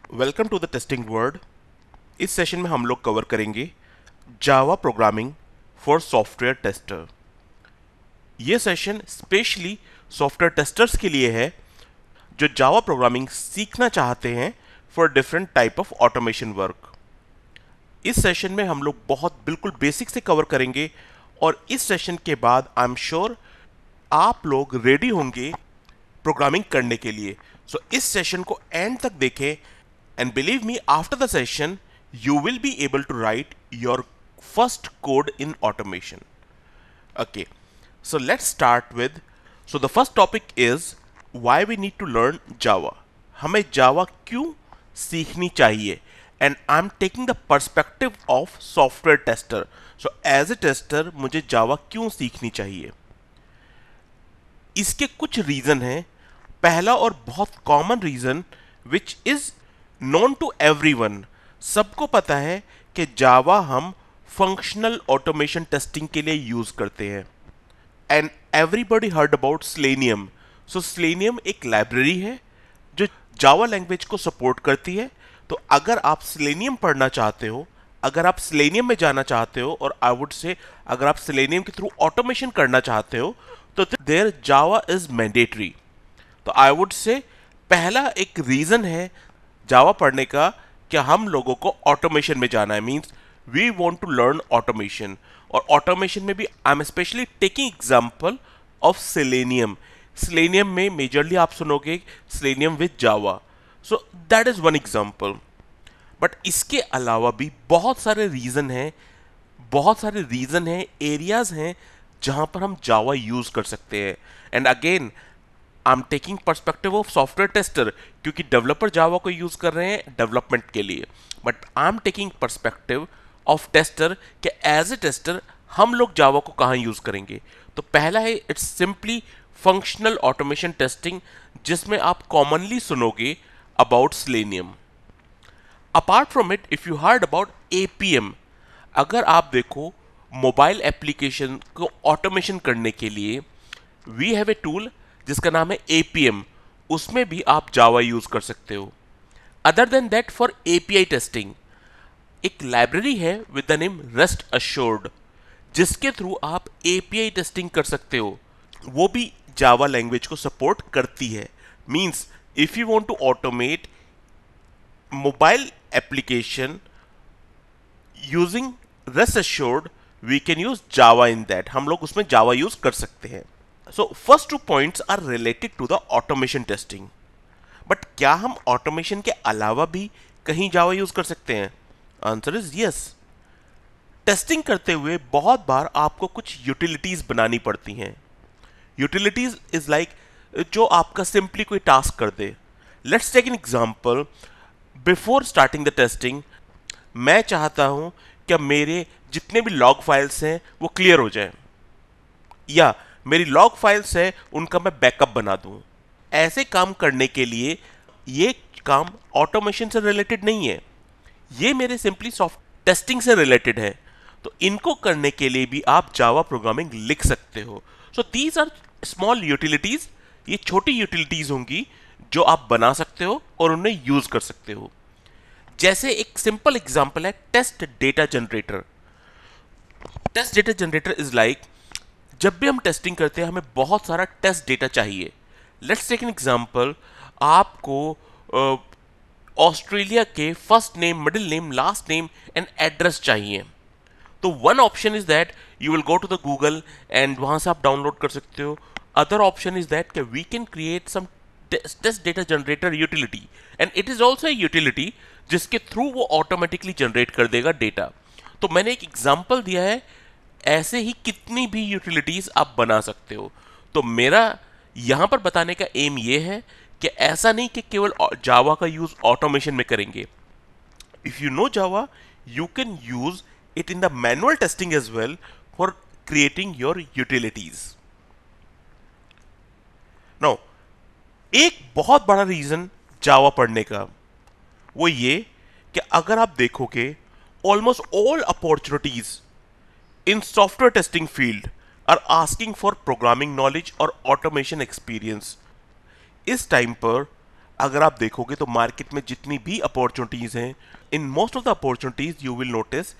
Welcome to the testing world. इस session में हम लोग कवर करेंगे Java programming for software tester. ये सेशन स्पेशली सॉफ्टवेयर टेस्टर्स के लिए है जो जावा प्रोग्रामिंग सीखना चाहते हैं for different type of automation work. इस सेशन में हम लोग बहुत बिल्कुल बेसिक से कवर करेंगे और इस सेशन के बाद आई एम श्योर आप लोग रेडी होंगे प्रोग्रामिंग करने के लिए। सो इस सेशन को एंड तक देखें and believe me, after the session you will be able to write your first code in automation. Okay, so let's start with, so the first topic is why we need to learn Java. हमें Java क्यों सीखनी चाहिए? And I'm taking the perspective of software tester. So as a tester मुझे Java क्यों सीखनी चाहिए? इसके कुछ रीजन हैं। पहला और बहुत common reason which is known to everyone, सबको पता है कि जावा हम फंक्शनल ऑटोमेशन टेस्टिंग के लिए यूज करते हैं। And everybody heard about Selenium. So Selenium एक लाइब्रेरी है जो जावा लैंग्वेज को सपोर्ट करती है। तो अगर आप स्लेनियम पढ़ना चाहते हो, अगर आप स्लेनियम में जाना चाहते हो, और आई वुड से अगर आप स्लेनियम के थ्रू ऑटोमेशन करना चाहते हो, तो देयर जावा इज मैंडेटरी। तो आई वुड से पहला एक रीजन है जावा पढ़ने का कि हम लोगों को ऑटोमेशन में जाना है, means we want to learn automation. और ऑटोमेशन में भी I am specially taking example of selenium. Selenium में मेजरली आप सुनोगे selenium with Java. So that is one example. But इसके अलावा भी बहुत सारे रीजन हैं, एरियाज हैं जहां पर हम जावा यूज कर सकते हैं। And again I am taking perspective of software tester, क्योंकि डेवलपर जावा को यूज कर रहे हैं डेवलपमेंट के लिए। But I am taking perspective of tester कि एज ए टेस्टर हम लोग जावा को कहाँ यूज करेंगे। तो पहला है it's simply functional automation testing, जिसमें आप कॉमनली सुनोगे about selenium. Apart from it, if you heard about APM, अगर आप देखो मोबाइल एप्लीकेशन को ऑटोमेशन करने के लिए वी हैव ए टूल जिसका नाम है एपीएम, उसमें भी आप जावा यूज कर सकते हो। Other than that, for API testing एक लाइब्रेरी है with the name Rest assured, जिसके थ्रू आप एपीआई टेस्टिंग कर सकते हो। वो भी जावा लैंग्वेज को सपोर्ट करती है। Means if you want to automate mobile application using REST Assured, we can use Java in that. हम लोग उसमें जावा यूज कर सकते हैं। So first two points are related to the automation testing. But क्या हम automation के अलावा भी कहीं जावा यूज कर सकते हैं? Answer is yes. टेस्टिंग करते हुए बहुत बार आपको कुछ यूटिलिटीज बनानी पड़ती हैं। यूटिलिटीज इज लाइक जो आपका सिंपली कोई टास्क कर दे। Let's take an example. Before starting the testing, मैं चाहता हूं कि मेरे जितने भी लॉग फाइल्स हैं वो क्लियर हो जाए, या मेरी लॉग फाइल्स है उनका मैं बैकअप बना दूं। ऐसे काम करने के लिए ये काम ऑटोमेशन से रिलेटेड नहीं है, ये मेरे सिंपली सॉफ्ट टेस्टिंग से रिलेटेड है। तो इनको करने के लिए भी आप जावा प्रोग्रामिंग लिख सकते हो। So these are small utilities, ये छोटी यूटिलिटीज होंगी जो आप बना सकते हो और उन्हें यूज कर सकते हो। जैसे एक सिंपल एग्जांपल है test data generator. Test data generator is like, जब भी हम टेस्टिंग करते हैं हमें बहुत सारा टेस्ट डेटा चाहिए। लेट्स टेक एन एग्जांपल, आपको ऑस्ट्रेलिया के first name, middle name, last name and address चाहिए। तो one option is that you will go to the Google एंड वहां से आप डाउनलोड कर सकते हो। Other option is that we can create some test data generator utility, and it is also a utility जिसके थ्रू वो ऑटोमेटिकली जनरेट कर देगा डेटा। तो मैंने एक एग्जाम्पल दिया है, ऐसे ही कितनी भी यूटिलिटीज आप बना सकते हो। तो मेरा यहां पर बताने का एम ये है कि ऐसा नहीं कि केवल जावा का यूज ऑटोमेशन में करेंगे। If you know Java, you can use it in the manual testing as well for creating your utilities. Now, एक बहुत बड़ा रीजन जावा पढ़ने का वो ये कि अगर आप देखोगे almost all opportunities in software testing field are asking for programming knowledge और automation experience। इस टाइम पर अगर आप देखोगे तो मार्केट में जितनी भी अपॉर्चुनिटीज हैं, in most of the opportunities you will notice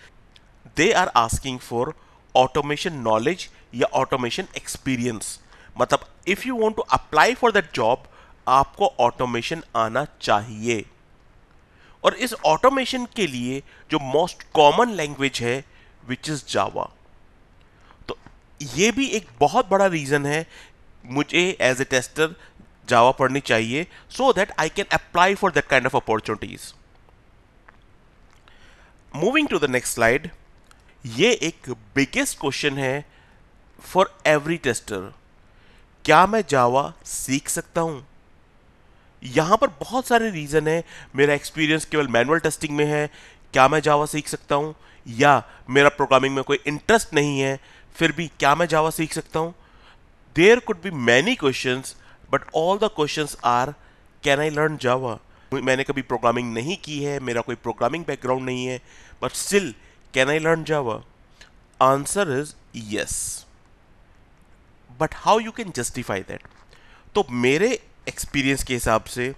they are asking for automation knowledge या ऑटोमेशन एक्सपीरियंस। मतलब if you want to apply for that job, आपको ऑटोमेशन आना चाहिए। और इस ऑटोमेशन के लिए जो मोस्ट कॉमन लैंग्वेज है विच इज जावा। तो ये भी एक बहुत बड़ा रीजन है मुझे एज ए टेस्टर जावा पढ़नी चाहिए, so that I can apply for that kind of opportunities. Moving to the next slide, ये एक बिगेस्ट क्वेश्चन है फॉर एवरी टेस्टर। क्या मैं जावा सीख सकता हूं? यहां पर बहुत सारे रीजन है। मेरा एक्सपीरियंस केवल मैनुअल टेस्टिंग में है, क्या मैं जावा सीख सकता हूं? या मेरा प्रोग्रामिंग में कोई इंटरेस्ट नहीं है, फिर भी क्या मैं जावा सीख सकता हूं? There could be many questions, but all the questions are can I learn Java? मैंने कभी प्रोग्रामिंग नहीं की है, मेरा कोई प्रोग्रामिंग बैकग्राउंड नहीं है, but still can I learn Java? Answer is yes. But how you can justify that? तो मेरे एक्सपीरियंस के हिसाब से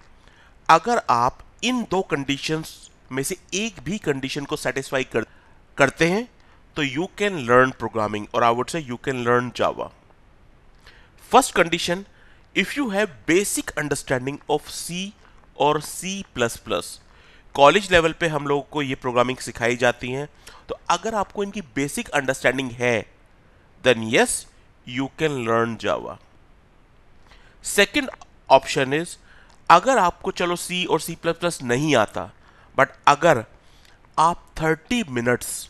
अगर आप इन दो कंडीशंस में से एक भी कंडीशन को सेटिस्फाई करते हैं तो यू कैन लर्न प्रोग्रामिंग, और I would say you can learn Java. First condition, if you have basic understanding of C और C plus plus. College level पे हम लोगों को ये प्रोग्रामिंग सिखाई जाती हैं, तो अगर आपको इनकी बेसिक अंडरस्टैंडिंग है then yes you can learn Java. Second option is, अगर आपको चलो सी और सी प्लस प्लस नहीं आता, बट अगर आप 30 मिनट्स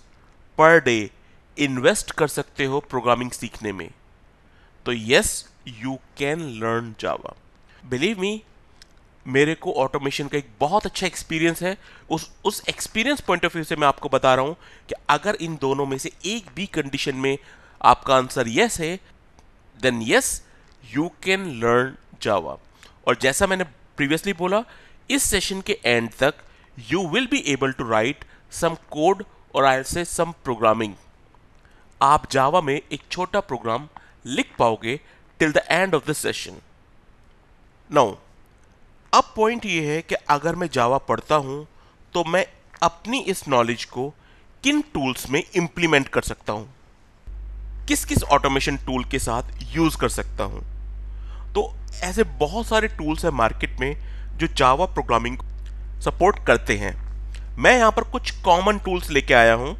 पर डे इन्वेस्ट कर सकते हो प्रोग्रामिंग सीखने में, तो yes you can learn Java. Believe me, मेरे को ऑटोमेशन का एक बहुत अच्छा एक्सपीरियंस है। उस एक्सपीरियंस पॉइंट ऑफ व्यू से मैं आपको बता रहा हूं कि अगर इन दोनों में से एक भी कंडीशन में आपका आंसर यस है, then yes you can learn Java. और जैसा मैंने प्रीवियसली बोला, इस सेशन के एंड तक you will be able to write some code और आई से सम प्रोग्रामिंग। आप जावा में एक छोटा प्रोग्राम लिख पाओगे till the end of this session. Now अब पॉइंट ये है कि अगर मैं जावा पढ़ता हूं तो मैं अपनी इस नॉलेज को किन टूल्स में इंप्लीमेंट कर सकता हूं, किस किस ऑटोमेशन टूल के साथ यूज कर सकता हूं। तो ऐसे बहुत सारे टूल्स हैं मार्केट में जो जावा प्रोग्रामिंग सपोर्ट करते हैं। मैं यहां पर कुछ कॉमन टूल्स लेके आया हूं।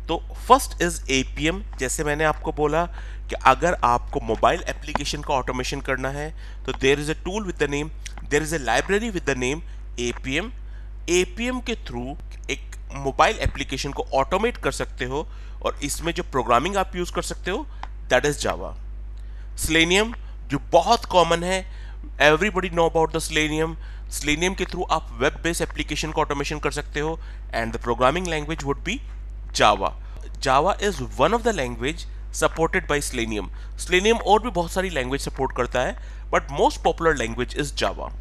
तो फर्स्ट इज एपीएम। जैसे मैंने आपको बोला कि अगर आपको मोबाइल एप्लीकेशन का ऑटोमेशन करना है तो there is a tool with the name, there is a library with the name APM. APM के थ्रू एक मोबाइल एप्लीकेशन को ऑटोमेट कर सकते हो, और इसमें जो प्रोग्रामिंग आप यूज कर सकते हो दैट इज जावा। सेलेनियम जो बहुत कॉमन है, everybody know about the selenium. Selenium के थ्रू आप वेब बेस्ड एप्लीकेशन का ऑटोमेशन कर सकते हो, and the programming language would be Java. Java is one of the language supported by selenium. Selenium और भी बहुत सारी लैंग्वेज सपोर्ट करता है, but most popular language is Java.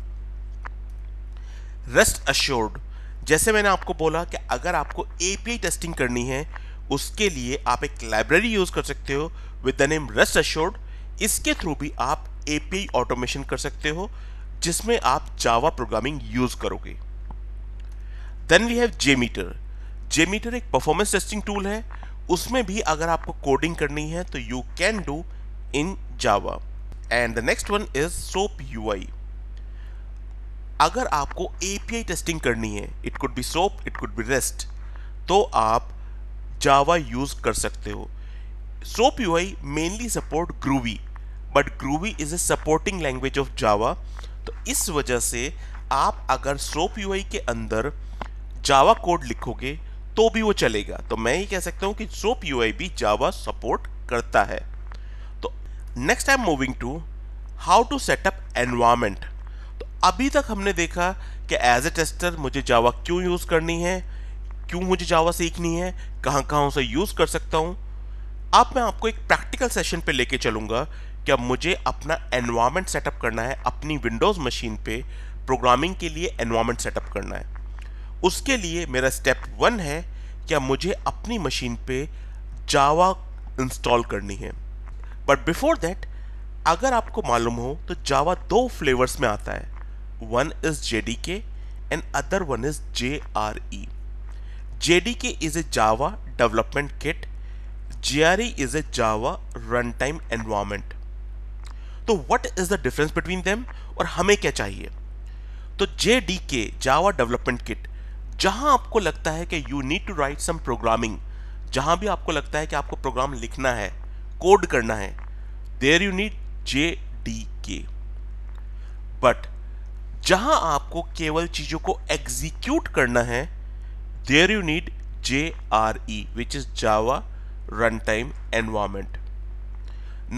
Rest assured, जैसे मैंने आपको बोला कि अगर आपको एपीआई टेस्टिंग करनी है उसके लिए आप एक लाइब्रेरी यूज कर सकते हो with the name Rest Assured. इसके थ्रू भी आप एपीआई ऑटोमेशन कर सकते हो जिसमें आप जावा प्रोग्रामिंग यूज करोगे। Then we have JMeter. JMeter एक परफॉर्मेंस टेस्टिंग टूल है, उसमें भी अगर आपको कोडिंग करनी है तो you can do in Java. And the next one is soap UI. अगर आपको एपीआई टेस्टिंग करनी है, it could be soap, it could be rest, तो आप जावा यूज कर सकते हो। Soap UI mainly support groovy, but groovy is a supporting language of Java. तो इस वजह से आप अगर सोप यूआई के अंदर जावा कोड लिखोगे तो भी वो चलेगा। तो मैं ये कह सकता हूं कि सोप यूआई भी जावा सपोर्ट करता है। तो next I am moving to how to set up environment. तो अभी तक हमने देखा कि एज ए टेस्टर मुझे जावा क्यों यूज करनी है, क्यों मुझे जावा सीखनी है, कहां कहां उसे यूज कर सकता हूं। अब मैं आपको एक प्रैक्टिकल सेशन पे लेके चलूंगा कि अब मुझे अपना एनवायरनमेंट सेटअप करना है, अपनी विंडोज मशीन पे प्रोग्रामिंग के लिए एनवायरनमेंट सेटअप करना है। उसके लिए मेरा स्टेप 1 है कि मुझे अपनी मशीन पे जावा इंस्टॉल करनी है। बट बिफोर दैट, अगर आपको मालूम हो तो जावा 2 फ्लेवर्स में आता है। one is JDK and other one is JRE. JDK is a Java development kit. JRE is a Java runtime environment. तो what is the difference between them और हमें क्या चाहिए? तो JDK Java Development Kit, जहां आपको लगता है कि you need to write some programming, जहां भी आपको लगता है कि आपको प्रोग्राम लिखना है, कोड करना है, there you need JDK. But जहां आपको केवल चीजों को एग्जीक्यूट करना है, there you need JRE, which is Java Runtime Environment.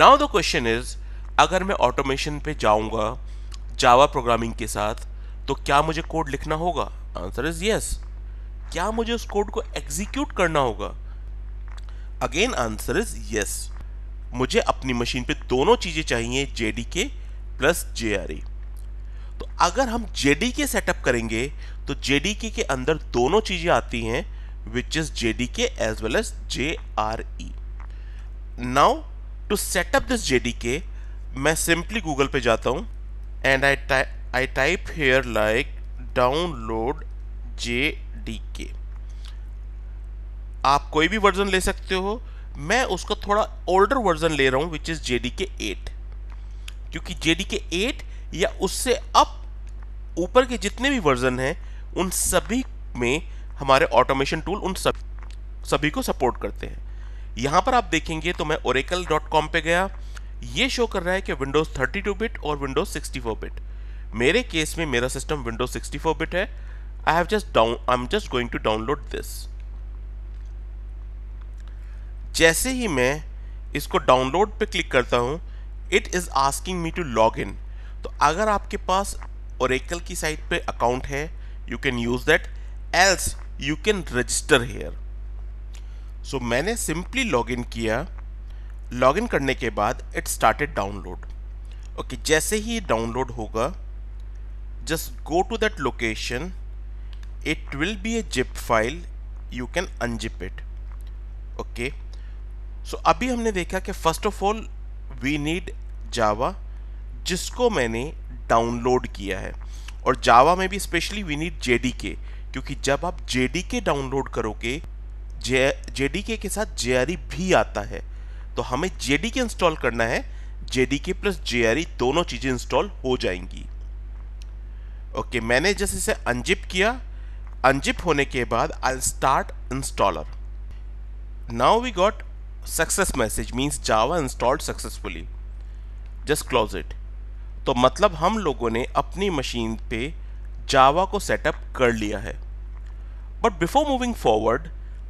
Now the question is, अगर मैं ऑटोमेशन पे जाऊंगा जावा प्रोग्रामिंग के साथ, तो क्या मुझे कोड लिखना होगा? Answer is yes. क्या मुझे उस कोड को एग्जीक्यूट करना होगा? Again answer is yes. मुझे अपनी मशीन पे दोनों चीजें चाहिए, जेडीके प्लस जेआरई. तो अगर हम जेडीके सेटअप करेंगे तो जेडीके के अंदर दोनों चीजें आती हैं, which is JDK as well as JRE. Now to set up this JDK, मैं सिंपली गूगल पे जाता हूं and I type here like download JDK. आप कोई भी वर्जन ले सकते हो, मैं उसका थोड़ा ओल्डर वर्जन ले रहा हूं विच इज JDK 8, क्योंकि JDK 8 या उससे अप ऊपर के जितने भी वर्जन हैं उन सभी में हमारे ऑटोमेशन टूल उन सभी को सपोर्ट करते हैं. यहां पर आप देखेंगे तो मैं oracle.com पे गया, ये शो कर रहा है कि विंडोज 32 बिट और विंडोज 64 बिट. मेरे केस में मेरा सिस्टम विंडोज 64 बिट है. I am just going to download this. जैसे ही मैं इसको डाउनलोड पे क्लिक करता हूं, it is asking me to log in. तो अगर आपके पास ओरेकल की साइट पे अकाउंट है, you can use that, else you can register here. So मैंने सिंपली लॉग इन किया. लॉगिन करने के बाद इट स्टार्टेड डाउनलोड. ओके, जैसे ही डाउनलोड होगा, just go to that location, it will be a zip file, you can unzip it. Okay, so अभी हमने देखा कि first of all we need Java, जिसको मैंने डाउनलोड किया है. और जावा में भी स्पेशली वी नीड जेडीके, क्योंकि जब आप जेडीके डाउनलोड करोगे, जेडीके के साथ जेआरई भी आता है, तो हमें जेडीके इंस्टॉल करना है. जेडीके प्लस जेआरई दोनों चीजें इंस्टॉल हो जाएंगी. ओके, मैंने जैसे इसे अनजिप किया. अनजिप होने के बाद I start installer. Now we got success message, means Java installed successfully. Just close it. तो मतलब हम लोगों ने अपनी मशीन पे जावा को सेटअप कर लिया है. But before moving forward,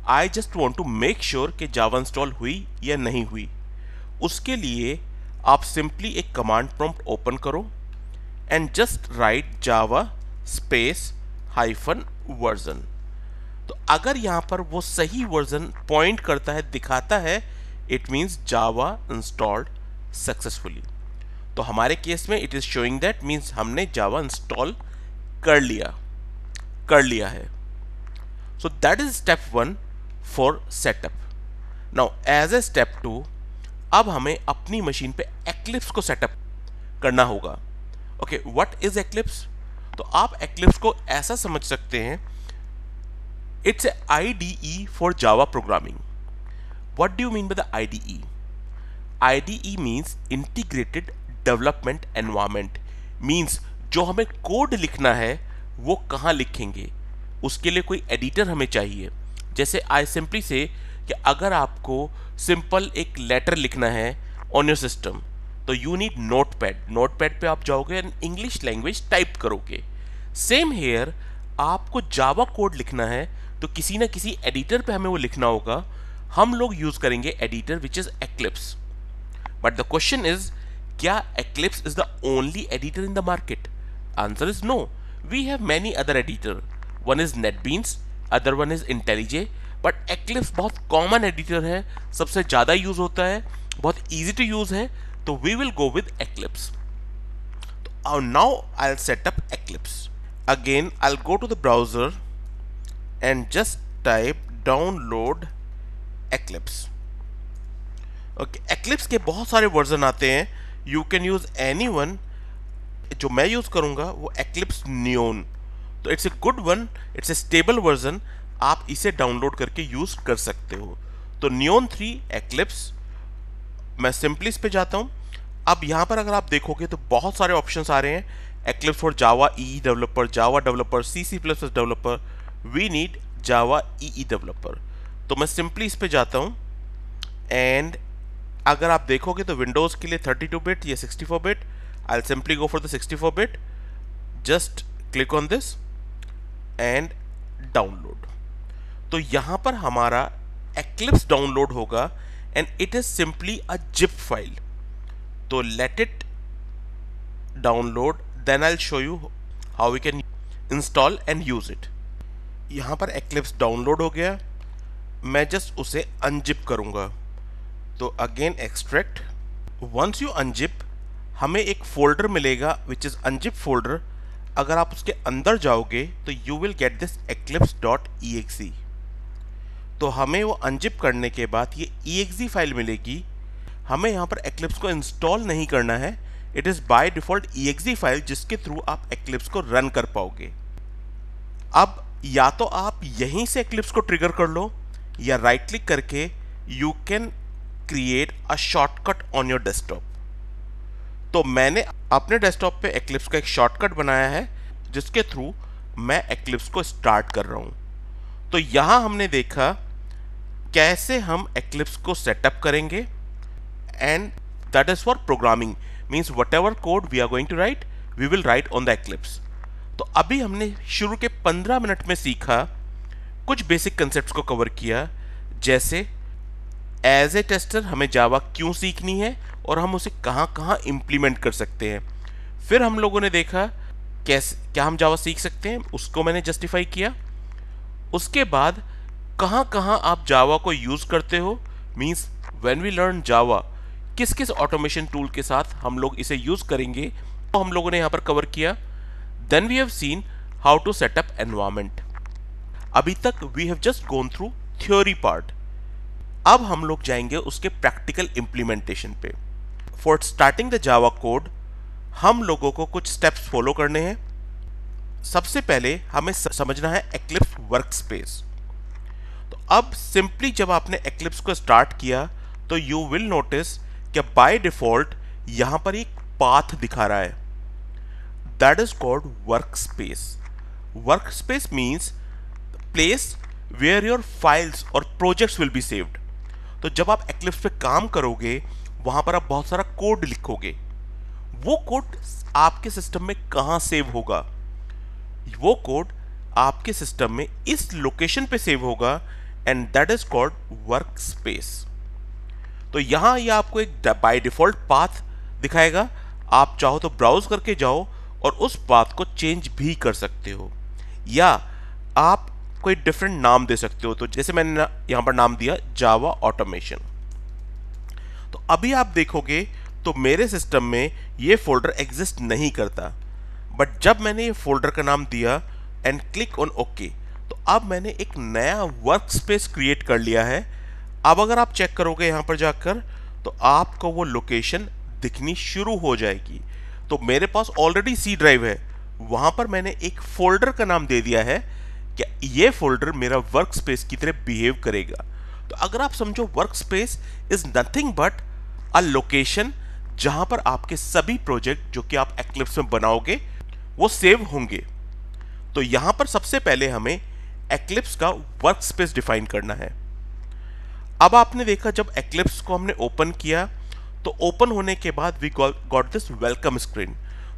I just want to make sure कि जावा इंस्टॉल हुई या नहीं हुई. उसके लिए आप सिंपली एक कमांड प्रॉम्प्ट ओपन करो and just right Java space hyphen version. तो अगर यहां पर वो सही वर्जन पॉइंट करता है, दिखाता है, it means Java installed successfully. तो हमारे केस में it is showing that, means हमने जावा इंस्टॉल कर लिया है. So that is step 1 for setup. Now as a step 2, अब हमें अपनी मशीन पे एक्लिप्स को सेटअप करना होगा. Okay, what is eclipse? तो आप एक्लिप्स को ऐसा समझ सकते हैं, it's a IDE for Java programming. What do you mean by the IDE? IDE means integrated development environment. Means जो हमें कोड लिखना है वो कहाँ लिखेंगे, उसके लिए कोई एडिटर हमें चाहिए. जैसे आई सिंपली से कि अगर आपको सिंपल एक लेटर लिखना है ऑन योर सिस्टम, तो यू नीड नोटपैड. नोटपैड पे आप जाओगे एंड इंग्लिश लैंग्वेज टाइप करोगे. सेम हेयर, आपको जावा कोड लिखना है तो किसी ना किसी एडिटर पे हमें वो लिखना होगा. हम लोग यूज करेंगे editor which is Eclipse. But the question is, क्या Eclipse is the only editor in the market? Answer is no. We have many other editor. One is NetBeans, other one is IntelliJ. But Eclipse बहुत common editor है, सबसे ज़्यादा use होता है, बहुत easy to use है, तो we will go with Eclipse. तो now I will set up Eclipse. Again I will go to the browser and just type download Eclipse. Okay, Eclipse के बहुत सारे वर्जन आते हैं. You can use any one. जो मैं use करूँगा वो एक्लिप्स नियोन। तो it's a good one, it's a stable version, आप इसे डाउनलोड करके यूज़ कर सकते हो। तो नियोन 3 एक्लिप्स, मैं सिंपली इस पे जाता हूँ। अब यहाँ पर अगर आप देखोगे तो बहुत सारे ऑप्शंस आ रहे हैं, Eclipse for Java E developer, Java developer, C plus plus developer, we need Java E developer. तो मैं सिंपली इस पे जाता हूँ एंड अगर आप देखोगे तो विंडोज़ के लिए 32 बिट या 64 bit, I will simply go for the 64 bit, just click on this and download. तो यहाँ पर हमारा एक्लिप्स डाउनलोड होगा and it is simply a zip file. तो let it download, then I will show you how we can install and use it. यहाँ पर eclipse download हो गया, मैं जस्ट उसे अनजिप करूँगा। तो again extract, once you unzip हमें एक फोल्डर मिलेगा विच इज़ अनजिप फोल्डर। अगर आप उसके अंदर जाओगे तो you will get this eclipse.exe। तो हमें वो अनजिप करने के बाद ये exe फाइल मिलेगी। हमें यहाँ पर एक्लिप्स को इंस्टॉल नहीं करना है, it is by default exe file जिसके थ्रू आप एक्लिप्स को रन कर पाओगे। अब या तो आप यहीं से एक्लिप्स को ट्रिगर कर लो या राइट क्लिक करके you can create a shortcut on your desktop. तो मैंने अपने डेस्कटॉप पे एक्लिप्स का एक शॉर्टकट बनाया है जिसके थ्रू मैं एक्लिप्स को स्टार्ट कर रहा हूँ। तो यहाँ हमने देखा कैसे हम एक्लिप्स को सेटअप करेंगे and that is for programming, means whatever code we are going to write we will write on the Eclipse. तो अभी हमने शुरू के 15 मिनट में सीखा, कुछ बेसिक कंसेप्ट्स को कवर किया, जैसे एज ए टेस्टर हमें जावा क्यों सीखनी है और हम उसे कहाँ कहाँ इम्प्लीमेंट कर सकते हैं। फिर हम लोगों ने देखा कैसे क्या हम जावा सीख सकते हैं, उसको मैंने जस्टिफाई किया। उसके बाद कहाँ कहाँ आप जावा को यूज़ करते हो, means when we learn Java किस किस ऑटोमेशन टूल के साथ हम लोग इसे यूज़ करेंगे, तो हम लोगों ने यहाँ पर कवर किया। Then we have seen how to set up environment. अभी तक we have just gone through theory part, अब हम लोग जाएंगे उसके प्रैक्टिकल इम्प्लीमेंटेशन पे। For starting the Java code हम लोगों को कुछ स्टेप्स फॉलो करने हैं। सबसे पहले हमें समझना है एक्लिप्स वर्कस्पेस। तो अब सिंपली जब आपने एक्लिप्स को स्टार्ट किया तो यू विल नोटिस कि बाय डिफॉल्ट यहाँ पर एक पाथ दिखा रहा है, that is called workspace. Workspace means place where your files और प्रोजेक्ट्स विल बी सेव्ड। तो जब आप एक्लिप्स पे काम करोगे वहां पर आप बहुत सारा कोड लिखोगे, वो कोड आपके सिस्टम में कहां सेव होगा, वो कोड आपके सिस्टम में इस लोकेशन पे सेव होगा and that is called work space. तो यहां ये आपको एक बाय डिफॉल्ट पाथ दिखाएगा, आप चाहो तो ब्राउज करके जाओ और उस पाथ को चेंज भी कर सकते हो या आप कोई डिफरेंट नाम दे सकते हो। तो जैसे मैंने यहां पर नाम दिया जावा ऑटोमेशन। तो अभी आप देखोगे तो मेरे सिस्टम में ये फोल्डर एग्जिस्ट नहीं करता, बट जब मैंने ये फोल्डर का नाम दिया एंड क्लिक ऑन ओके तो अब मैंने एक नया वर्क स्पेस क्रिएट कर लिया है। अब अगर आप चेक करोगे यहां पर जाकर तो आपको वो लोकेशन दिखनी शुरू हो जाएगी। तो मेरे पास ऑलरेडी सी ड्राइव है, वहां पर मैंने एक फोल्डर का नाम दे दिया है कि ये फोल्डर मेरा वर्क स्पेस की तरह बिहेव करेगा। तो अगर आप समझो work space is nothing but a location जहां पर आपके सभी प्रोजेक्ट जो कि आप एक्लिप्स में बनाओगे वो सेव होंगे। तो यहां पर सबसे पहले हमें एक्लिप्स का वर्क स्पेस डिफाइन करना है। अब आपने देखा जब एक्लिप्स को हमने ओपन किया तो ओपन होने के बाद we got this welcome screen.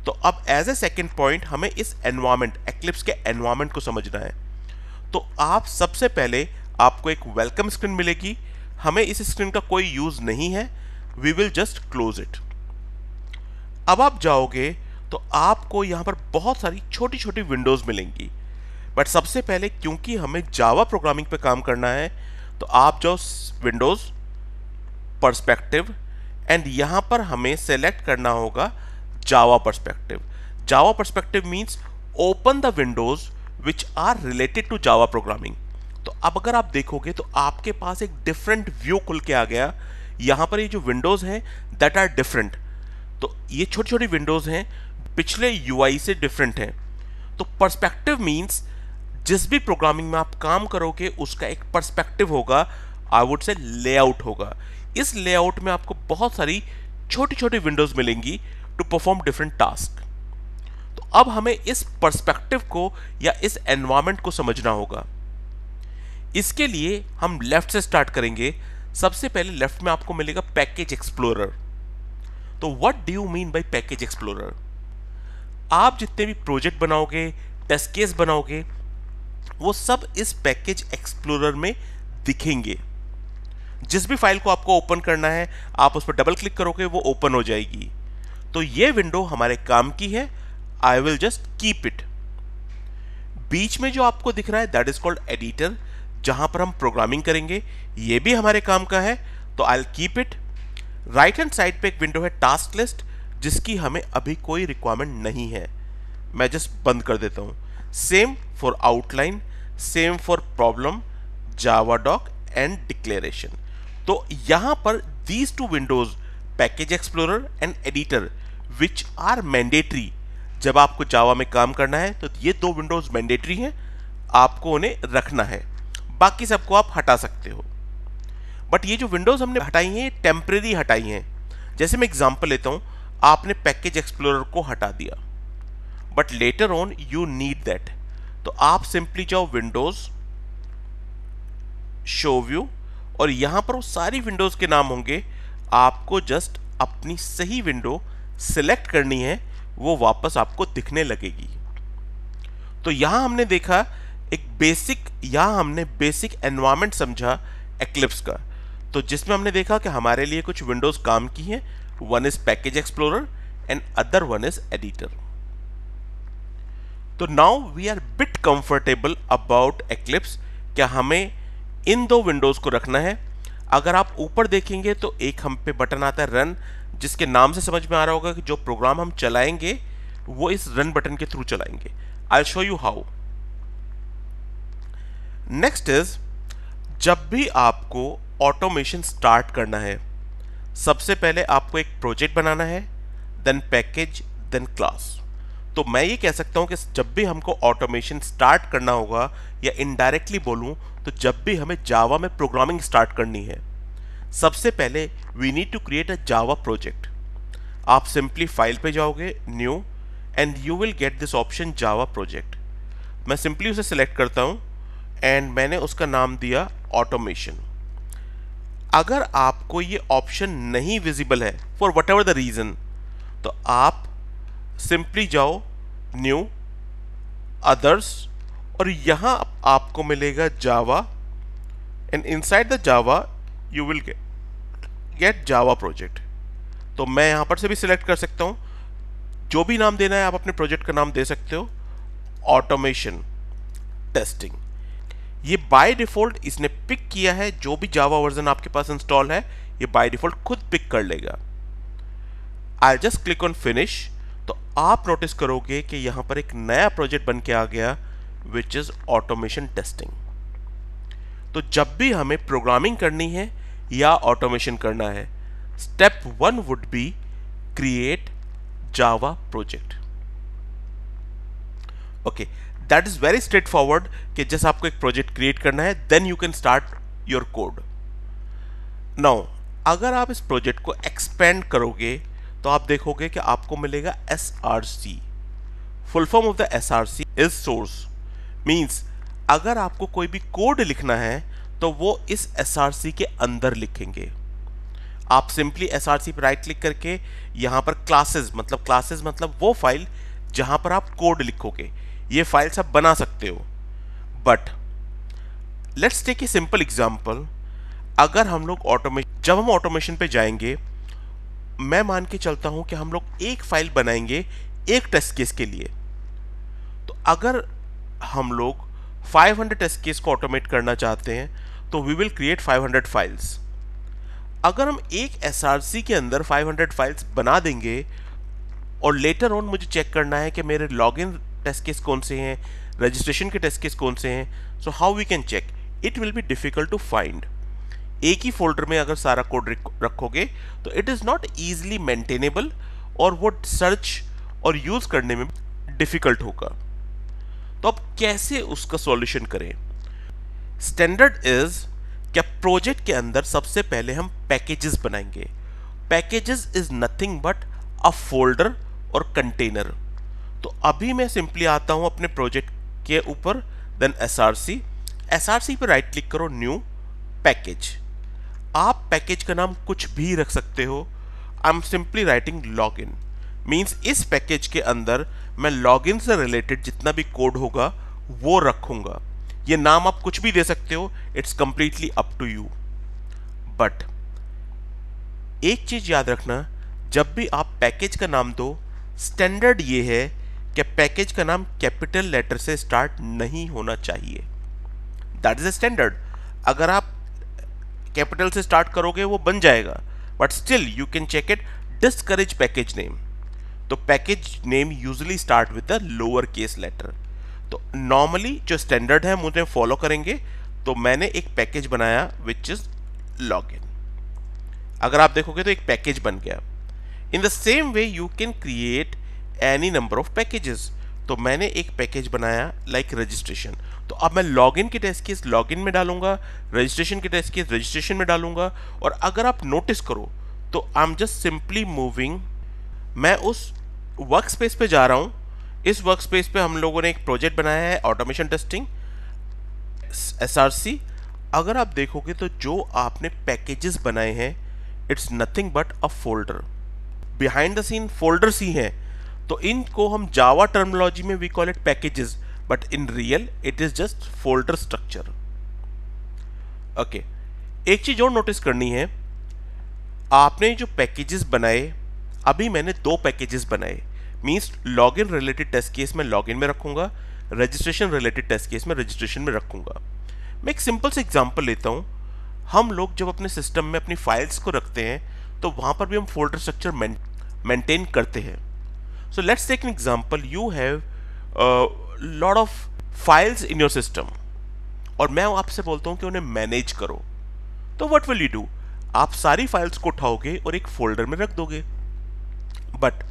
तो अब एज ए सेकेंड पॉइंट हमें इस एनवायरनमेंट, एक्लिप्स के एनवायरनमेंट को समझना है। तो आप सबसे पहले आपको एक वेलकम स्क्रीन मिलेगी, हमें इस स्क्रीन का कोई यूज नहीं है, we will just close it. अब आप जाओगे तो आपको यहां पर बहुत सारी छोटी छोटी विंडोज मिलेंगी, बट सबसे पहले क्योंकि हमें जावा प्रोग्रामिंग पे काम करना है तो आप जाओ विंडोज, पर्सपेक्टिव एंड यहां पर हमें सेलेक्ट करना होगा Java perspective. Java perspective means open the windows which are related to Java programming. तो अब अगर आप देखोगे तो आपके पास एक डिफरेंट व्यू खुल के आ गया। यहां पर ये जो विंडोज हैं दैट आर डिफरेंट। तो ये छोटी छोटी विंडोज हैं पिछले यूआई से डिफरेंट हैं। तो पर्सपेक्टिव मींस जिस भी प्रोग्रामिंग में आप काम करोगे उसका एक पर्सपेक्टिव होगा, आई वुड से लेआउट होगा। इस लेआउट में आपको बहुत सारी छोटी छोटी विंडोज मिलेंगी टू परफॉर्म डिफरेंट टास्क। तो अब हमें इस पर्सपेक्टिव को या इस एनवायरनमेंट को समझना होगा। इसके लिए हम लेफ्ट से स्टार्ट करेंगे। सबसे पहले लेफ्ट में आपको मिलेगा पैकेज एक्सप्लोरर। तो what do you mean by package explorer? आप जितने भी प्रोजेक्ट बनाओगे, टेस्ट केस बनाओगे, वो सब इस पैकेज एक्सप्लोरर में दिखेंगे। जिस भी फाइल को आपको ओपन करना है, आप उस पर डबल क्लिक करोगे, वो ओपन हो जाएगी। तो ये विंडो हमारे काम की है, I will just keep it. बीच में जो आपको दिख रहा है दैट इज कॉल्ड एडिटर, जहां पर हम प्रोग्रामिंग करेंगे, ये भी हमारे काम का है, तो I will keep it. Right hand side पे एक विंडो है टास्क लिस्ट, जिसकी हमें अभी कोई रिक्वायरमेंट नहीं है, मैं जस्ट बंद कर देता हूं। Same for outline, same for problem, Javadoc and declaration. तो यहां पर these two windows, package explorer and editor, which are mandatory. जब आपको जावा में काम करना है तो ये दो विंडोज मैंडेटरी हैं, आपको उन्हें रखना है, बाकी सबको आप हटा सकते हो। बट ये जो विंडोज हमने हटाई हैं, टेम्परेरी हटाई हैं। जैसे मैं एग्जांपल लेता हूं, आपने पैकेज एक्सप्लोरर को हटा दिया, but later on you need that, तो आप सिंपली जाओ विंडोज, शो व्यू, और यहां पर वो सारी विंडोज के नाम होंगे। आपको जस्ट अपनी सही विंडो सिलेक्ट करनी है, वो वापस आपको दिखने लगेगी। तो यहां हमने देखा हमने बेसिक एनवायरनमेंट समझा एक्लिप्स का, तो जिसमें हमने देखा कि हमारे लिए कुछ विंडोज काम की हैं। One is package explorer and other one is editor. तो now we are bit comfortable about Eclipse. क्या हमें इन दो विंडोज को रखना है? अगर आप ऊपर देखेंगे तो एक हम पे बटन आता है रन, जिसके नाम से समझ में आ रहा होगा कि जो प्रोग्राम हम चलाएंगे वो इस रन बटन के थ्रू चलाएंगे। I show you how. Next is, जब भी आपको ऑटोमेशन स्टार्ट करना है, सबसे पहले आपको एक प्रोजेक्ट बनाना है, देन पैकेज, देन क्लास। तो मैं ये कह सकता हूं कि जब भी हमको ऑटोमेशन स्टार्ट करना होगा, या इनडायरेक्टली बोलूं तो जब भी हमें जावा में प्रोग्रामिंग स्टार्ट करनी है, सबसे पहले we need to create a Java project. आप सिंपली फाइल पे जाओगे, new, and you will get this option Java project. मैं सिंपली उसे सिलेक्ट करता हूं एंड मैंने उसका नाम दिया ऑटोमेशन। अगर आपको ये ऑप्शन नहीं विजिबल है for whatever the reason, तो आप सिंपली जाओ न्यू, अदर्स, और यहां आपको मिलेगा Java, and inside the Java you will get Java project. तो मैं यहां पर से भी सिलेक्ट कर सकता हूं, जो भी नाम देना है आप अपने प्रोजेक्ट का नाम दे सकते हो, ऑटोमेशन टेस्टिंग। ये बाय डिफॉल्ट इसने पिक किया है, जो भी जावा वर्जन आपके पास इंस्टॉल है ये बाय डिफॉल्ट खुद पिक कर लेगा। I just click on finish, तो आप नोटिस करोगे कि यहां पर एक नया प्रोजेक्ट बन के आ गया, विच इज ऑटोमेशन टेस्टिंग। तो जब भी हमें प्रोग्रामिंग करनी है या ऑटोमेशन करना है, step 1 would be create Java project. Okay, that is very straightforward कि जैसे आपको एक प्रोजेक्ट क्रिएट करना है, then you can start your code. Now अगर आप इस प्रोजेक्ट को एक्सपेंड करोगे तो आप देखोगे कि आपको मिलेगा SRC। Full form of the SRC is source, means अगर आपको कोई भी कोड लिखना है तो वो इस SRC के अंदर लिखेंगे। आप सिंपली SRC पर राइट क्लिक करके यहां पर क्लासेस मतलब वो फाइल जहां पर आप कोड लिखोगे, ये फाइल्स आप बना सकते हो। But let's take a simple example. अगर हम लोग जब हम ऑटोमेशन पे जाएंगे, मैं मान के चलता हूं कि हम लोग एक फाइल बनाएंगे एक टेस्ट केस के लिए। तो अगर हम लोग 500 टेस्ट केस को ऑटोमेट करना चाहते हैं तो वी विल क्रिएट 500 फाइल्स। अगर हम एक SRC के अंदर 500 फाइल्स बना देंगे और लेटर ऑन मुझे चेक करना है कि मेरे लॉगिन टेस्ट केस कौन से हैं, रजिस्ट्रेशन के टेस्ट केस कौन से हैं, so how we can check? It will be difficult to find. एक ही फोल्डर में अगर सारा कोड रखोगे तो it is not easily maintainable, और वो सर्च और यूज करने में डिफिकल्ट होगा। तो अब कैसे उसका सॉल्यूशन करें? स्टैंडर्ड इज क्या प्रोजेक्ट के अंदर सबसे पहले हम पैकेजेस बनाएंगे। Packages is nothing but a folder और कंटेनर। तो अभी मैं सिंपली आता हूं अपने प्रोजेक्ट के ऊपर, देन एसआरसी पे राइट क्लिक करो, न्यू पैकेज। आप पैकेज का नाम कुछ भी रख सकते हो। I am simply writing login, means इस पैकेज के अंदर मैं लॉगिन से रिलेटेड जितना भी कोड होगा वो रखूंगा। ये नाम आप कुछ भी दे सकते हो, it's completely up to you. But एक चीज याद रखना, जब भी आप पैकेज का नाम दो, स्टैंडर्ड ये है कि पैकेज का नाम कैपिटल लेटर से स्टार्ट नहीं होना चाहिए। That is a standard. अगर आप कैपिटल से स्टार्ट करोगे वो बन जाएगा, but still you can check it, discourage package name. तो package name usually start with the lower case letter. तो नॉर्मली जो स्टैंडर्ड है मुझे फॉलो करेंगे। तो मैंने एक पैकेज बनाया विच इज लॉगिन। अगर आप देखोगे तो एक पैकेज बन गया। इन the same way you can create any number of packages. तो मैंने एक पैकेज बनाया लाइक रजिस्ट्रेशन। तो अब मैं लॉगिन की टेस्ट केस लॉगिन में डालूंगा, रजिस्ट्रेशन की टेस्ट केस रजिस्ट्रेशन में डालूंगा। और अगर आप नोटिस करो तो I am just simply moving, मैं उस वर्क स्पेस पे जा रहा हूं। इस वर्क स्पेस पे हम लोगों ने एक प्रोजेक्ट बनाया है, ऑटोमेशन टेस्टिंग एसआरसी। अगर आप देखोगे तो जो आपने पैकेजेस बनाए हैं, it's nothing but a folder. Behind the scene folders ही हैं। तो इनको हम जावा टर्मिनोलॉजी में we call it packages, but in real it is just folder structure. Okay, एक चीज और नोटिस करनी है, आपने जो पैकेजेस बनाए, अभी मैंने 2 पैकेजेस बनाए, means login related test case में लॉगिन में रखूंगा, रजिस्ट्रेशन रिलेटेड टेस्ट केस में रजिस्ट्रेशन में रखूंगा। मैं एक सिंपल से एग्जांपल लेता हूं। हम लोग जब अपने सिस्टम में अपनी फाइल्स को रखते हैं तो वहां पर भी हम फोल्डर स्ट्रक्चर मेंटेन करते हैं। So let's take an example, you have lot of files in your system और मैं आपसे बोलता हूं कि उन्हें मैनेज करो। तो व्हाट विल यू डू? आप सारी फाइल्स को उठाओगे और एक फोल्डर में रख दोगे। बट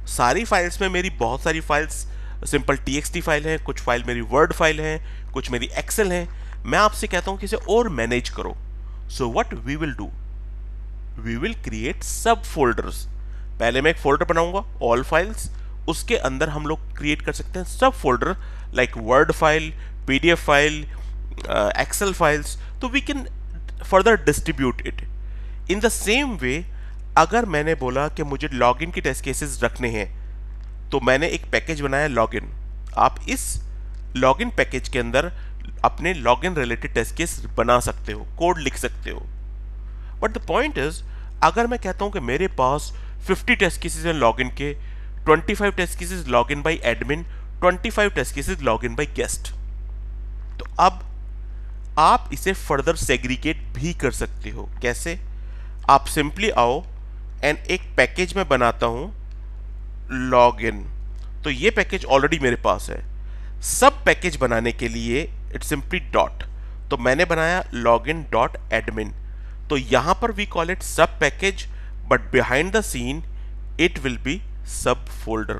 सारी फाइल्स में मेरी बहुत सारी फाइल्स सिंपल txt फाइल है, कुछ फाइल मेरी वर्ड फाइल है, कुछ मेरी एक्सेल है। मैं आपसे कहता हूं कि इसे और मैनेज करो। So what we will do, we will create sub folders. पहले मैं एक फोल्डर बनाऊंगा ऑल फाइल्स, उसके अंदर हम लोग क्रिएट कर सकते हैं सब folder like Word file, PDF file, Excel files. So we can further distribute it in the same way. अगर मैंने बोला कि मुझे लॉगिन की टेस्ट केसेस रखने हैं, तो मैंने एक पैकेज बनाया लॉगिन। आप इस लॉगिन पैकेज के अंदर अपने लॉगिन रिलेटेड टेस्ट केस बना सकते हो, कोड लिख सकते हो। बट द पॉइंट इज, अगर मैं कहता हूं कि मेरे पास 50 टेस्ट केसेस हैं लॉगिन के, 25 test cases login by admin, 25 test cases login by guest, तो अब आप इसे फर्दर सेग्रीगेट भी कर सकते हो। कैसे? आप सिंपली आओ एंड एक पैकेज में बनाता हूं लॉगिन। तो ये पैकेज ऑलरेडी मेरे पास है। सब पैकेज बनाने के लिए इट्स सिंपली डॉट, तो मैंने बनाया लॉगिन डॉट एडमिन। तो यहां पर वी कॉल इट सब package, but behind the seen it will B सब फोल्डर।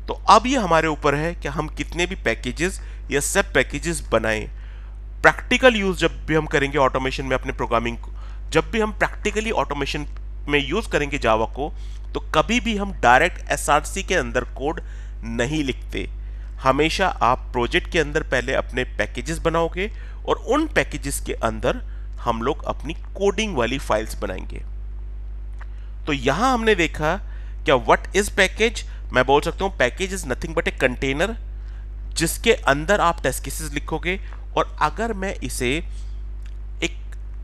तो अब ये हमारे ऊपर है कि हम कितने भी पैकेजेस या सब पैकेजेस बनाएं। प्रैक्टिकल यूज जब भी हम करेंगे ऑटोमेशन में अपने प्रोग्रामिंग को, जब भी हम प्रैक्टिकली ऑटोमेशन में यूज करेंगे जावा को, तो कभी भी हम डायरेक्ट एसआरसी के अंदर कोड नहीं लिखते। हमेशा आप प्रोजेक्ट के अंदर पहले अपने पैकेजेस बनाओगे और उन पैकेजेस के अंदर हम लोग अपनी कोडिंग वाली फाइल्स बनाएंगे। तो यहां हमने देखा क्या व्हाट इज पैकेज। मैं बोल सकता हूं package is nothing but a container जिसके अंदर आप टेस्ट केसेस लिखोगे। और अगर मैं इसे एक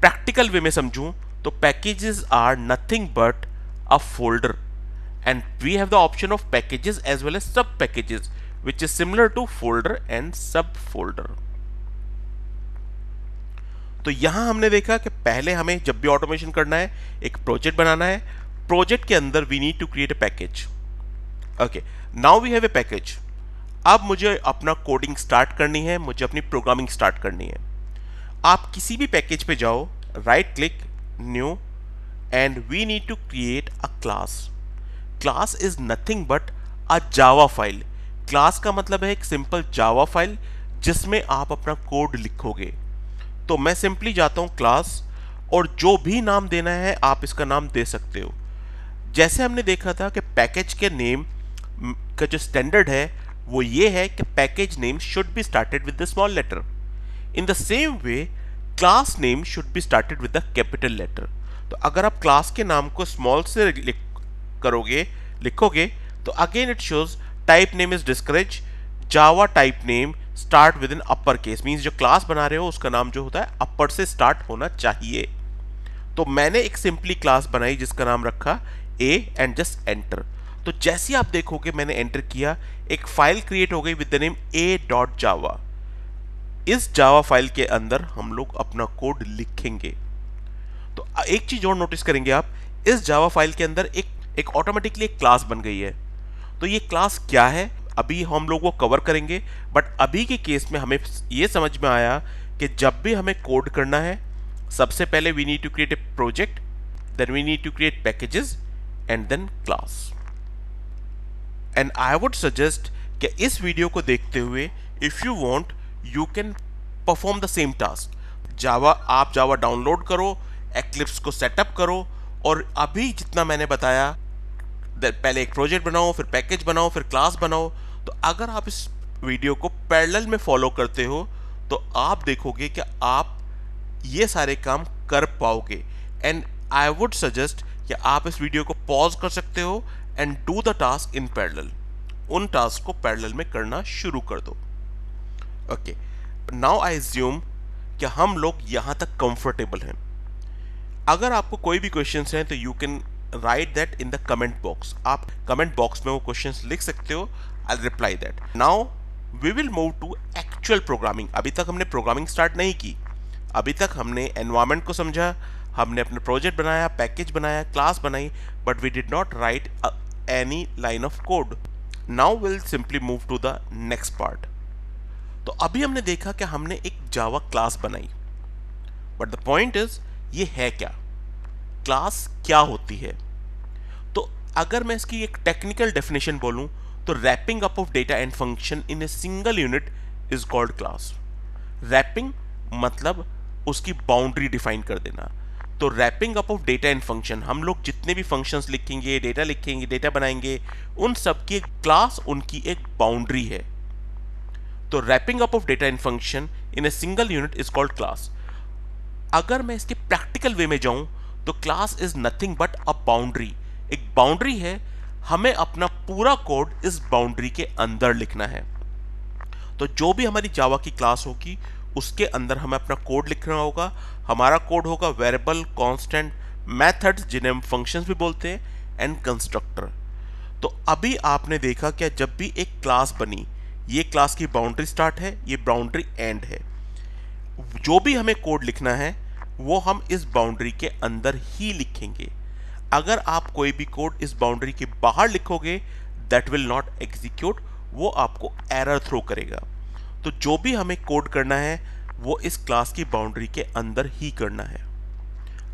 प्रैक्टिकल वे में समझूं तो packages are nothing but a folder and we have the option of packages as well as sub packages which is similar to folder and sub folder। तो यहां हमने देखा कि पहले हमें जब भी ऑटोमेशन करना है एक प्रोजेक्ट बनाना है, प्रोजेक्ट के अंदर we need to create a package. Okay, now we have a package. अब मुझे अपना कोडिंग स्टार्ट करनी है, मुझे अपनी प्रोग्रामिंग स्टार्ट करनी है। आप किसी भी पैकेज पे जाओ, right click, new, and we need to create a class. Class is nothing but a Java file. Class का मतलब है एक सिंपल जावा फाइल जिसमें आप अपना कोड लिखोगे। तो मैं सिंपली जाता हूं क्लास, और जो भी नाम देना है आप इसका नाम दे सकते हो। जैसे हमने देखा था कि पैकेज के नेम का जो स्टैंडर्ड है वो ये है कि package name should be started with the small letter. In the same way class name should be started with the capital letter. तो अगर आप क्लास के नाम को स्मॉल से लिखोगे तो again it shows type name is discourage, Java type name start with in upper case, means जो क्लास बना रहे हो उसका नाम जो होता है अपर से स्टार्ट होना चाहिए। तो मैंने एक सिंपली क्लास बनाई जिसका नाम रखा ए एंड जस्ट एंटर। तो जैसे आप देखोगे मैंने एंटर किया, एक फाइल क्रिएट हो गई विद द नेम a.java। इस जावा फाइल के अंदर हम लोग अपना कोड लिखेंगे। तो एक चीज और नोटिस करेंगे आप, इस जावा फाइल के अंदर एक ऑटोमेटिकली एक क्लास बन गई है। तो ये क्लास क्या है अभी हम लोग वो कवर करेंगे, बट अभी के केस में हमें ये समझ में आया कि जब भी हमें कोड करना है सबसे पहले we need to create a project, then we need to create packages and then class. And I would suggest कि इस वीडियो को देखते हुए if you want you can perform the same task. आप जावा डाउनलोड करो, Eclipse को setup करो, और अभी जितना मैंने बताया पहले एक प्रोजेक्ट बनाओ, फिर पैकेज बनाओ, फिर क्लास बनाओ। तो अगर आप इस वीडियो को पैरेलल में फॉलो करते हो तो आप देखोगे कि आप ये सारे काम कर पाओगे। एंड आई वुड सजेस्ट कि आप इस वीडियो को पॉज कर सकते हो and do the task in parallel. उन टास्क को पैरेलल में करना शुरू कर दो। ओके, नाउ आई अज्यूम कि हम लोग यहां तक कंफर्टेबल हैं। अगर आपको कोई भी क्वेश्चंस हैं तो you can write that in the comment box. आप कमेंट बॉक्स में वो क्वेश्चंस लिख सकते हो, I reply that. Now we will move to actual programming. अभी तक हमने प्रोग्रामिंग स्टार्ट नहीं की, अभी तक हमने एनवायरनमेंट को समझा, हमने अपना प्रोजेक्ट बनाया, पैकेज बनाया, क्लास बनाई, but we did not write any line of code. Now will simply move to the next part. तो अभी हमने देखा कि हमने एक जावा क्लास बनाई, बट द पॉइंट इज ये है क्या, क्लास क्या होती है। तो अगर मैं इसकी एक टेक्निकल डेफिनेशन बोलूं तो wrapping up of data and function in a single unit is called class. Wrapping मतलब उसकी बाउंड्री डिफाइन कर देना। तो wrapping up of data and function, हम लोग जितने भी फंक्शंस लिखेंगे, डेटा बनाएंगे, उन सब की क्लास उनकी एक बाउंड्री है। तो wrapping up of data and function in a single unit is called class. अगर मैं इसके प्रैक्टिकल वे में जाऊं तो class is nothing but a boundary. एक बाउंड्री है, हमें अपना पूरा कोड इस बाउंड्री के अंदर लिखना है। तो जो भी हमारी जावा की क्लास होगी उसके अंदर हमें अपना कोड लिखना होगा। हमारा कोड होगा वेरिएबल, कांस्टेंट, मेथड्स जिन्हें हम फंक्शंस भी बोलते हैं, एंड कंस्ट्रक्टर। तो अभी आपने देखा कि जब भी एक क्लास बनी, ये क्लास की बाउंड्री स्टार्ट है, ये बाउंड्री एंड है। जो भी हमें कोड लिखना है वो हम इस बाउंड्री के अंदर ही लिखेंगे। अगर आप कोई भी कोड इस बाउंड्री के बाहर लिखोगे दैट विल नॉट एग्जीक्यूट, वो आपको एरर थ्रो करेगा। तो जो भी हमें कोड करना है वो इस क्लास की बाउंड्री के अंदर ही करना है,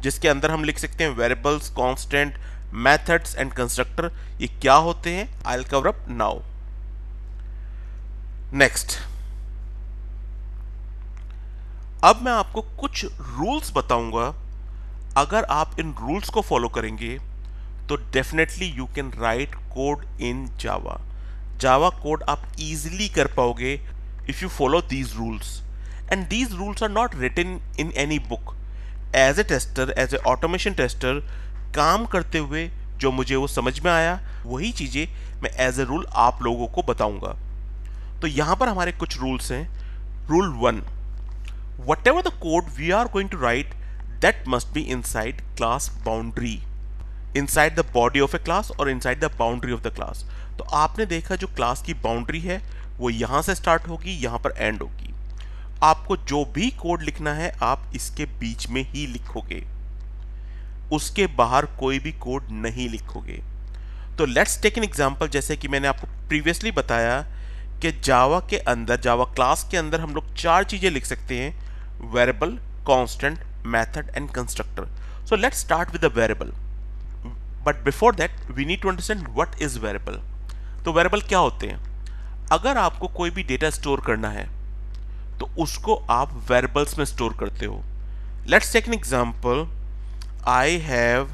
जिसके अंदर हम लिख सकते हैं variables, constant, methods and constructor. ये क्या होते हैं I will cover up now. Next, अब मैं आपको कुछ रूल्स बताऊंगा। अगर आप इन रूल्स को फॉलो करेंगे तो definitely you can right code in Java. Java code आप इजीली कर पाओगे if you follow these rules, and these rules are not written in any book. As a tester, as a automation tester, काम करते हुए जो मुझे वो समझ में आया वही चीजें मैं एज ए रूल आप लोगों को बताऊंगा। तो यहां पर हमारे कुछ रूल्स हैं। Rule 1, whatever the code we are going to write that must be inside class boundary, inside the body of a class or inside the boundary of the class। तो आपने देखा जो क्लास की बाउंड्री है वो यहां से स्टार्ट होगी, यहां पर एंड होगी। आपको जो भी कोड लिखना है आप इसके बीच में ही लिखोगे, उसके बाहर कोई भी कोड नहीं लिखोगे। तो लेट्स टेक एन एग्जांपल। जैसे कि मैंने आपको प्रीवियसली बताया कि जावा के अंदर, जावा क्लास के अंदर हम लोग 4 चीजें लिख सकते हैं, variable, constant, method and constructor. So let's start with the variable. But before that we need to understand what is variable. तो वेरिएबल क्या होते हैं? अगर आपको कोई भी डेटा स्टोर करना है तो उसको आप वेरिएबल्स में स्टोर करते हो। Let's take an example, I have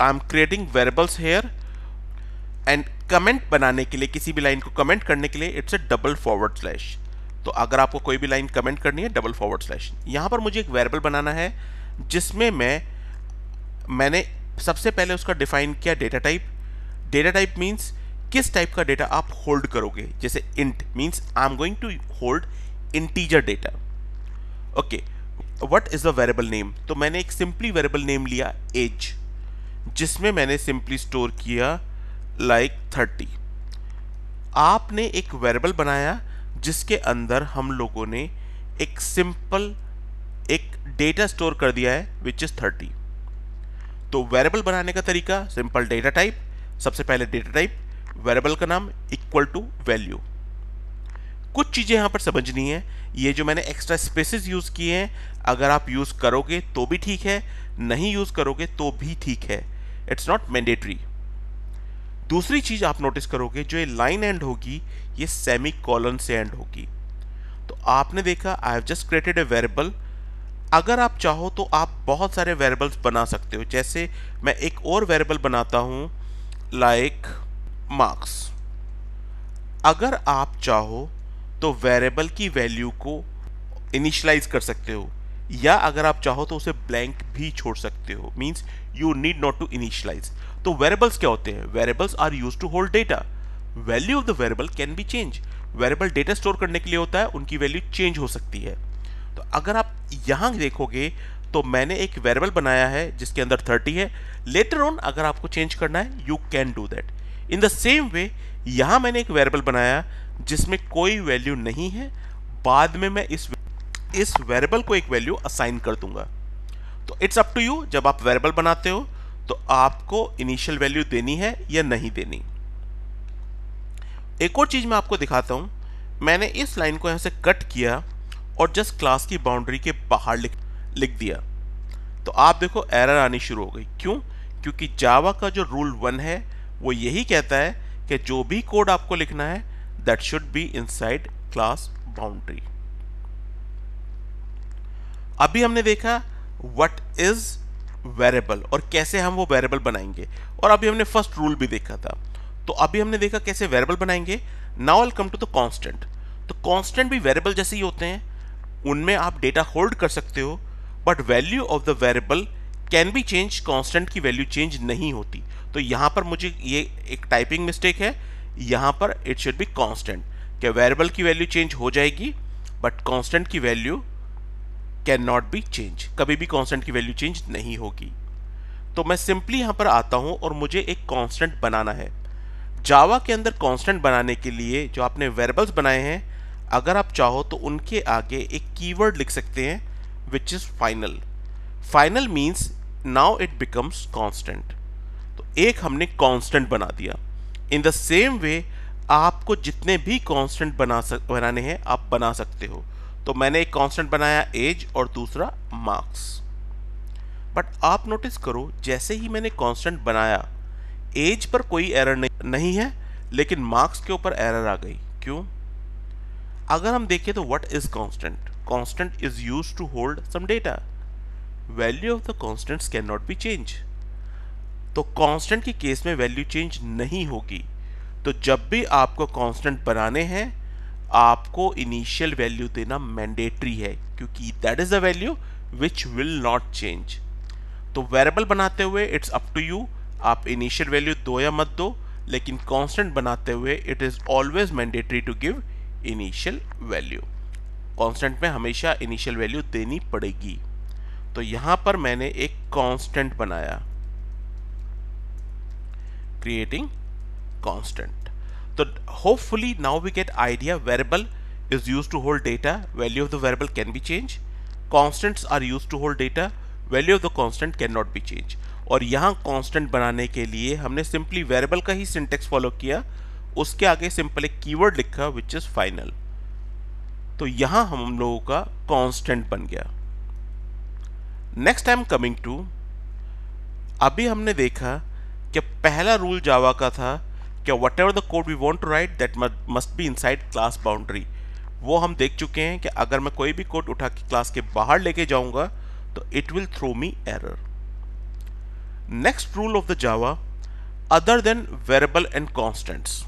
I am creating variables here and comment बनाने के लिए, किसी भी लाइन को कमेंट करने के लिए it's A double forward slash. तो अगर आपको कोई भी लाइन कमेंट करनी है, डबल फॉरवर्ड स्लैश। यहां पर मुझे एक वेरिएबल बनाना है जिसमें मैंने सबसे पहले उसका डिफाइन किया data type. Data type means किस टाइप का डेटा आप होल्ड करोगे। जैसे int means I am going to hold integer data. Okay, what is the variable name? तो मैंने एक सिंपली वेरिएबल नेम लिया एज, जिसमें मैंने सिंपली स्टोर किया लाइक 30। आपने एक वेरिएबल बनाया जिसके अंदर हम लोगों ने एक सिंपल एक डेटा स्टोर कर दिया है विच इज 30। तो वेरिएबल बनाने का तरीका सिंपल, डेटा टाइप, सबसे पहले डेटा टाइप, वेरिएबल का नाम इक्वल टू वैल्यू। कुछ चीजें यहां पर समझनी है। ये जो मैंने एक्स्ट्रा स्पेसेस यूज किए हैं, अगर आप यूज करोगे तो भी ठीक है, नहीं यूज करोगे तो भी ठीक है, इट्स नॉट मैंडेटरी। दूसरी चीज आप नोटिस करोगे, जो ये लाइन एंड होगी ये सेमी कॉलन से एंड होगी। तो आपने देखा I have just created a variable. अगर आप चाहो तो आप बहुत सारे वेरिएबल्स बना सकते हो। जैसे मैं एक और वेरिएबल बनाता हूं लाइक मार्क्स। अगर आप चाहो तो वेरिएबल की वैल्यू को इनिशियलाइज कर सकते हो, या अगर आप चाहो तो उसे ब्लैंक भी छोड़ सकते हो, means you need not to initialize. तो वेरिएबल्स क्या होते हैं? Variables are used to hold data. Value of the variable can be change. Variable data store करने के लिए होता है, उनकी वैल्यू चेंज हो सकती है। तो अगर आप यहां देखोगे तो मैंने एक वेरिएबल बनाया है जिसके अंदर 30 है। लेटर ऑन अगर आपको चेंज करना है you can do that. In the same वे यहां मैंने एक वेरिएबल बनाया जिसमें कोई वैल्यू नहीं है, बाद में मैं इस वेरिएबल को एक वैल्यू असाइन कर दूंगा। तो इट्स अप टू यू, जब आप वेरिएबल बनाते हो तो आपको इनिशियल वैल्यू देनी है या नहीं देनी। एक और चीज मैं आपको दिखाता हूं। मैंने इस लाइन को यहां से कट किया और जस्ट क्लास की बाउंड्री के बाहर लिख दिया। तो आप देखो एरर आनी शुरू हो गई। क्यों? क्योंकि जावा का जो रूल 1 है वो यही कहता है कि जो भी कोड आपको लिखना है that should be inside class boundary. अभी हमने देखा व्हाट इज वेरिएबल और कैसे हम वो वेरिएबल बनाएंगे, और अभी हमने फर्स्ट रूल भी देखा था। तो अभी हमने देखा कैसे वेरिएबल बनाएंगे। Now I come to the constant. तो कांस्टेंट भी वेरिएबल जैसे ही होते हैं, उनमें आप डेटा होल्ड कर सकते हो, but value of the variable can be change. Constant की वैल्यू चेंज नहीं होती। तो यहां पर मुझे ये एक टाइपिंग मिस्टेक है, यहां पर इट शुड बी कांस्टेंट, कि वेरिएबल की वैल्यू चेंज हो जाएगी बट कांस्टेंट की value can not be change. कभी भी कांस्टेंट की वैल्यू चेंज नहीं होगी। तो मैं सिंपली यहां पर आता हूं और मुझे एक कांस्टेंट बनाना है। जावा के अंदर कांस्टेंट बनाने के लिए जो आपने वेरिएबल्स बनाए हैं, अगर आप चाहो तो उनके आगे एक कीवर्ड लिख सकते हैं which is final. Final means now it becomes constant. तो एक हमने कांस्टेंट बना दिया। इन द सेम वे आपको जितने भी कांस्टेंट बनाने हैं आप बना सकते हो। तो मैंने एक कांस्टेंट बनाया एज और दूसरा मार्क्स। बट आप नोटिस करो, जैसे ही मैंने कांस्टेंट बनाया एज पर कोई एरर नहीं है, लेकिन मार्क्स के ऊपर एरर आ गई। क्यों? अगर हम देखें तो what is constant? Constant is used to hold some data. Value of the constants can not be change. तो कांस्टेंट के केस में वैल्यू चेंज नहीं होगी। तो जब भी आपको कांस्टेंट बनाने हैं आपको इनिशियल वैल्यू देना मैंडेटरी है, क्योंकि that is the value which will not change. तो वेरिएबल बनाते हुए इट्स अप टू यू, आप इनिशियल वैल्यू दो या मत दो, लेकिन कांस्टेंट बनाते हुए it is always mandatory to give initial value. Constant में हमेशा इनिशियल वैल्यू देनी पड़ेगी। तो यहां पर मैंने एक कांस्टेंट बनाया, creating constant. So hopefully now we get idea. Variable is used to hold data. Value of the variable can be changed. Constants are used to hold data. Value of the constant cannot be changed. और यहाँ constant बनाने के लिए हमने simply variable का ही syntax follow किया, उसके आगे simple एक keyword लिखा which is final. तो यहाँ हम लोगों का constant बन गया. Next I am coming to, अभी हमने देखा कि पहला रूल जावा का था कि whatever the code we want to write that must be inside class boundary. वो हम देख चुके हैं कि अगर मैं कोई भी कोड उठा के क्लास के बाहर लेके जाऊंगा तो it will throw me error. Next rule of the Java, other than variable and constants,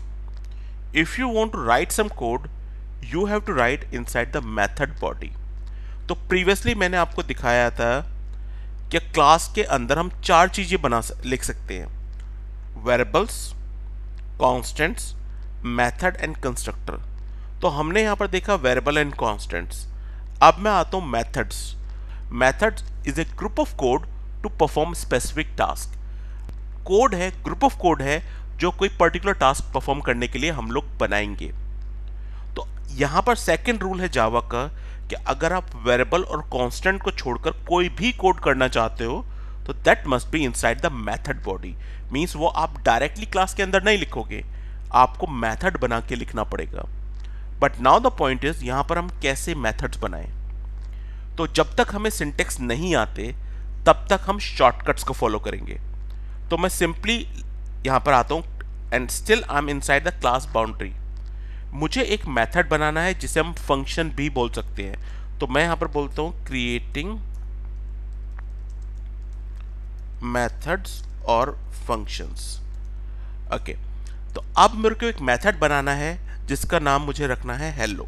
if you want to write some code you have to write inside the method body। तो previously मैंने आपको दिखाया था कि class के अंदर हम चार चीजें लिख सकते हैं, variables, constants, method and constructor. तो हमने यहां पर देखा वेरिएबल एंड कॉन्स्टेंट्स। अब मैं आता हूं methods. Methods is a group of code to perform specific task. Code है, ग्रुप ऑफ कोड है जो कोई पर्टिकुलर टास्क परफॉर्म करने के लिए हम लोग बनाएंगे। तो यहां पर सेकंड रूल है जावा का कि अगर आप वेरिएबल और कांस्टेंट को छोड़कर कोई भी कोड करना चाहते हो तो that must be inside the method body. Means वो आप डायरेक्टली क्लास के अंदर नहीं लिखोगे, आपको मेथड बना के लिखना पड़ेगा। But now the point is यहां पर हम कैसे मेथड्स बनाएं। तो जब तक हमें सिंटेक्स नहीं आते तब तक हम शॉर्टकट्स को फॉलो करेंगे। तो मैं सिंपली यहां पर आता हूं and still I am inside the class boundary. मुझे एक मेथड बनाना है जिसे हम फंक्शन भी बोल सकते हैं। तो मैं यहां पर बोलता हूं क्रिएटिंग मेथड्स और फंक्शंस। ओके, तो अब मेरे को एक मेथड बनाना है जिसका नाम मुझे रखना है हेलो।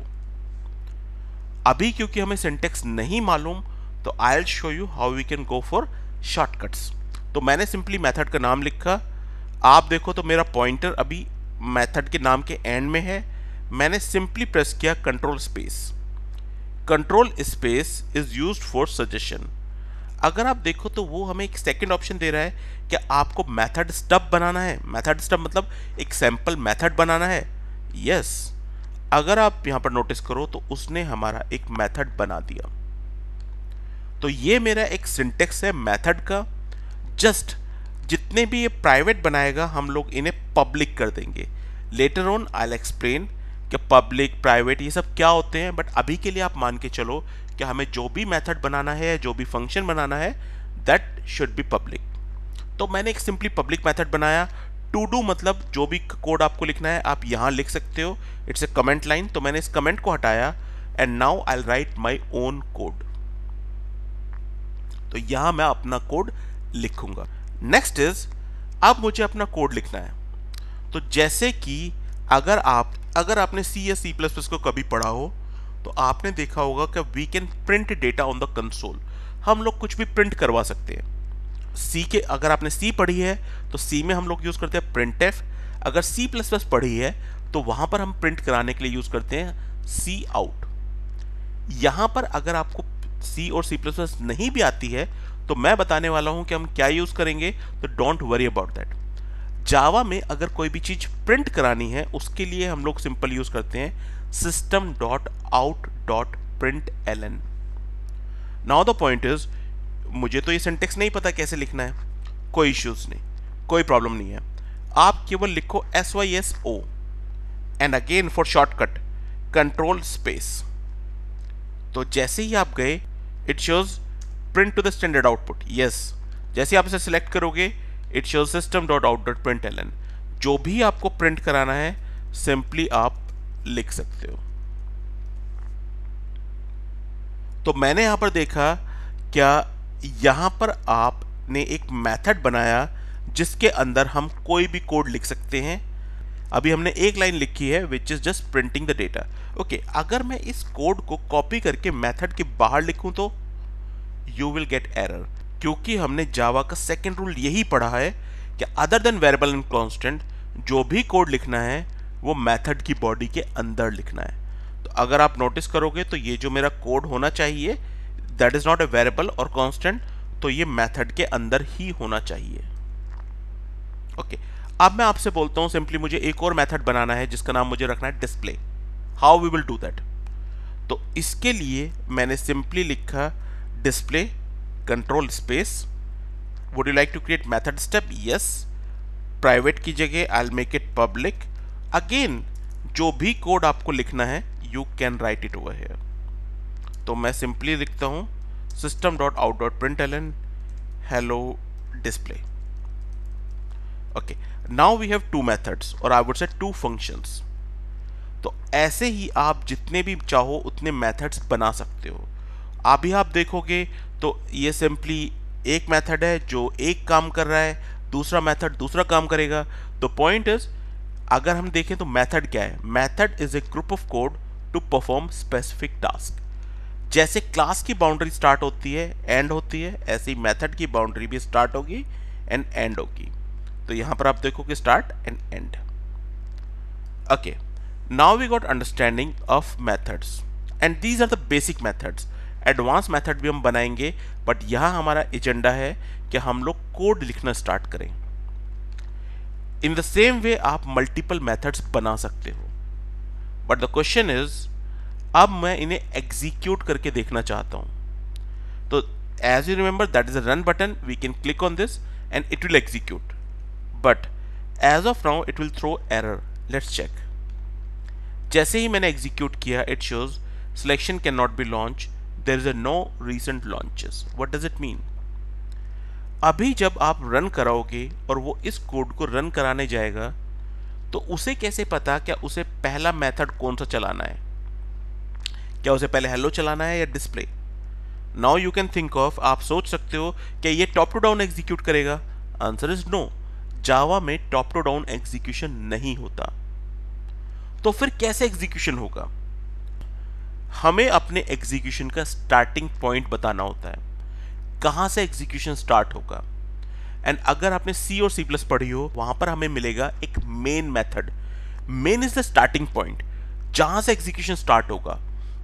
अभी क्योंकि हमें सिंटेक्स नहीं मालूम तो I will show you how we can go for shortcuts. तो मैंने सिंपली मेथड का नाम लिखा। आप देखो तो मेरा पॉइंटर अभी मेथड के नाम के एंड में है। मैंने सिंपली प्रेस किया control space. Control space is used for suggestion. अगर आप देखो तो वो हमें एक सेकंड ऑप्शन दे रहा है कि आपको मेथड स्टब बनाना है। मेथड स्टब मतलब एक सैंपल मेथड बनाना है। यस, अगर आप यहां पर नोटिस करो तो उसने हमारा एक मेथड बना दिया। तो ये मेरा एक सिंटेक्स है मेथड का। जस्ट जितने भी ये प्राइवेट बनाएगा हम लोग इन्हें पब्लिक कर देंगे। Later on I will explain कि पब्लिक प्राइवेट ये सब क्या होते हैं, बट अभी के लिए आप मान के चलो कि हमें जो भी मेथड बनाना है, जो भी फंक्शन बनाना है, दैट शुड बी पब्लिक। तो मैंने एक सिंपली पब्लिक मेथड बनाया। टू डू मतलब जो भी कोड आपको लिखना है आप यहां लिख सकते हो, इट्स ए कमेंट लाइन। तो मैंने इस कमेंट को हटाया and now I will write my own code. तो यहां मैं अपना कोड लिखूंगा। नेक्स्ट इज, अब मुझे अपना कोड लिखना है। तो जैसे कि अगर आपने सी या सी प्लस प्लस को कभी पढ़ा हो तो आपने देखा होगा कि we can print data on the console. हम लोग कुछ भी प्रिंट करवा सकते हैं। सी के अगर आपने सी पढ़ी है तो सी में हम लोग यूज करते हैं प्रिंटफ। अगर सी प्लस प्लस पढ़ी है तो वहां पर हम प्रिंट कराने के लिए यूज करते हैं सी आउट। यहां पर अगर आपको सी और सी प्लस प्लस नहीं भी आती है तो मैं बताने वाला हूं कि हम क्या यूज करेंगे, तो डोंट वरी अबाउट दैट। जावा में अगर कोई भी चीज प्रिंट करानी है उसके लिए हम लोग सिंपल यूज करते हैं system.out.println। Now the point is, मुझे तो ये सिंटेक्स नहीं पता कैसे लिखना है, कोई इश्यूज नहीं, कोई प्रॉब्लम नहीं है। आप केवल लिखो SYSO and again for shortcut control space. तो जैसे ही आप गए it shows print to the standard output. Yes, जैसे आप इसे सिलेक्ट करोगे इट शोज system.out.println। जो भी आपको प्रिंट कराना है सिंपली आप लिख सकते हो। तो मैंने यहां पर देखा क्या यहां पर आपने एक मेथड बनाया जिसके अंदर हम कोई भी कोड लिख सकते हैं। अभी हमने एक लाइन लिखी है which is just printing the data. Okay, अगर मैं इस कोड को कॉपी करके मेथड के बाहर लिखूं तो यू विल गेट एरर, क्योंकि हमने जावा का सेकंड रूल यही पढ़ा है कि other than variable and constant जो भी कोड लिखना है वो मेथड की बॉडी के अंदर लिखना है। तो अगर आप नोटिस करोगे तो ये जो मेरा कोड होना चाहिए that is not a variable और कांस्टेंट, तो ये मेथड के अंदर ही होना चाहिए। ओके, अब मैं आपसे बोलता हूं सिंपली मुझे एक और मेथड बनाना है जिसका नाम मुझे रखना है display. How we will do that? तो इसके लिए मैंने सिंपली लिखा display control space. Would you like to create method step? Yes. Private की जगह I will make it public. Again जो भी कोड आपको लिखना है you can write it over here. तो मैं सिंपली लिखता हूं system.out.println hello display. Okay, now we have two methods और I would say two functions. तो ऐसे ही आप जितने भी चाहो उतने मेथड्स बना सकते हो। अभी आप देखोगे तो ये सिंपली एक मेथड है जो एक काम कर रहा है, दूसरा मेथड दूसरा काम करेगा। तो पॉइंट इज, अगर हम देखें तो मेथड क्या है? Method is a group of code to perform specific task. जैसे क्लास की बाउंड्री स्टार्ट होती है, एंड होती है, ऐसे ही मेथड की बाउंड्री भी स्टार्ट होगी एंड एंड होगी। तो यहां पर आप देखोगे start end end. Okay, now we got understanding of methods and these are the basic methods। Advance method भी हम बनाएंगे, बट यहाँ हमारा एजेंडा है कि हम लोग कोड लिखना स्टार्ट करें। इन द सेम वे आप मल्टीपल मेथड्स बना सकते हो, बट द क्वेश्चन इज अब मैं इन्हें एग्जीक्यूट करके देखना चाहता हूं। तो as you remember that is a run button, we can click on this and it will execute, but as of now it will throw error. Let's check. जैसे ही मैंने एग्जीक्यूट किया, it shows selection can not be launch, there is a no recent launches. What does it mean? अभी जब आप run कराओगे और वो इस कोड को रन कराने जाएगा, तो उसे कैसे पता क्या उसे पहला मेथड कौन सा चलाना है? क्या उसे पहले हेलो चलाना है या display? Now you can think of, आप सोच सकते हो कि ये टॉप टू डाउन एग्जीक्यूट करेगा। आंसर इज नो, जावा में टॉप टू डाउन एग्जीक्यूशन नहीं होता। तो फिर कैसे एग्जीक्यूशन होगा? हमें अपने एग्जीक्यूशन का स्टार्टिंग पॉइंट बताना होता है, कहां से एग्जीक्यूशन स्टार्ट होगा। एंड अगर आपने सी और सी प्लस पढ़ी हो, वहां पर हमें मिलेगा एक main method. Main is the starting point, जहां से एग्जीक्यूशन स्टार्ट होगा।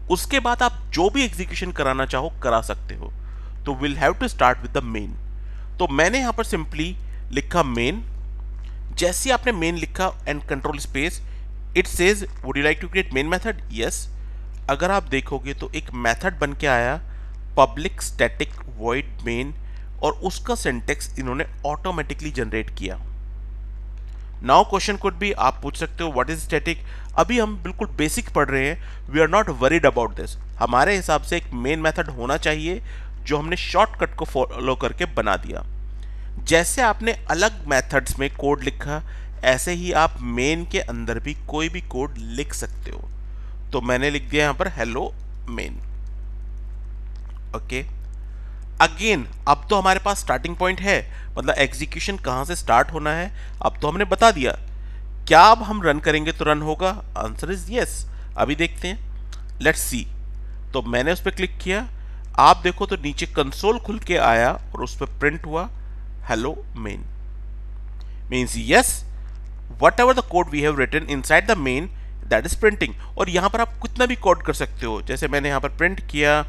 उसके बाद आप जो भी एग्जीक्यूशन कराना चाहो करा सकते हो। तो will have to start with the main. तो मैंने यहां पर सिंपली लिखा मेन। जैसे आपने मेन लिखा and control space, it says would you like to create main method? Yes. अगर आप देखोगे तो एक मेथड बन के आया, पब्लिक स्टैटिक वॉइड मेन, और उसका सिंटेक्स इन्होंने ऑटोमेटिकली जनरेट किया। नाउ क्वेश्चन कुड बी, आप पूछ सकते हो व्हाट इज स्टैटिक? अभी हम बिल्कुल बेसिक पढ़ रहे हैं, we are not worried about this. हमारे हिसाब से एक मेन मेथड होना चाहिए जो हमने शॉर्टकट को फॉलो करके बना दिया। जैसे आपने अलग मेथड्स में कोड लिखा, ऐसे ही आप मेन के अंदर भी कोई भी कोड लिख सकते हो। तो मैंने लिख दिया यहां पर हेलो मेन। ओके, अगेन अब तो हमारे पास स्टार्टिंग पॉइंट है, मतलब एग्जीक्यूशन कहां से स्टार्ट होना है अब तो हमने बता दिया। क्या अब हम रन करेंगे तो रन होगा? Answer is yes. अभी देखते हैं, लेट्स सी। तो मैंने उस पर क्लिक किया, आप देखो तो नीचे कंसोल खुल के आया और उस पर प्रिंट हुआ hello main. Means yes, whatever the code we have written inside the main, that is printing। और यहां पर आप कितना भी कोड कर सकते हो। जैसे मैंने यहां पर प्रिंट किया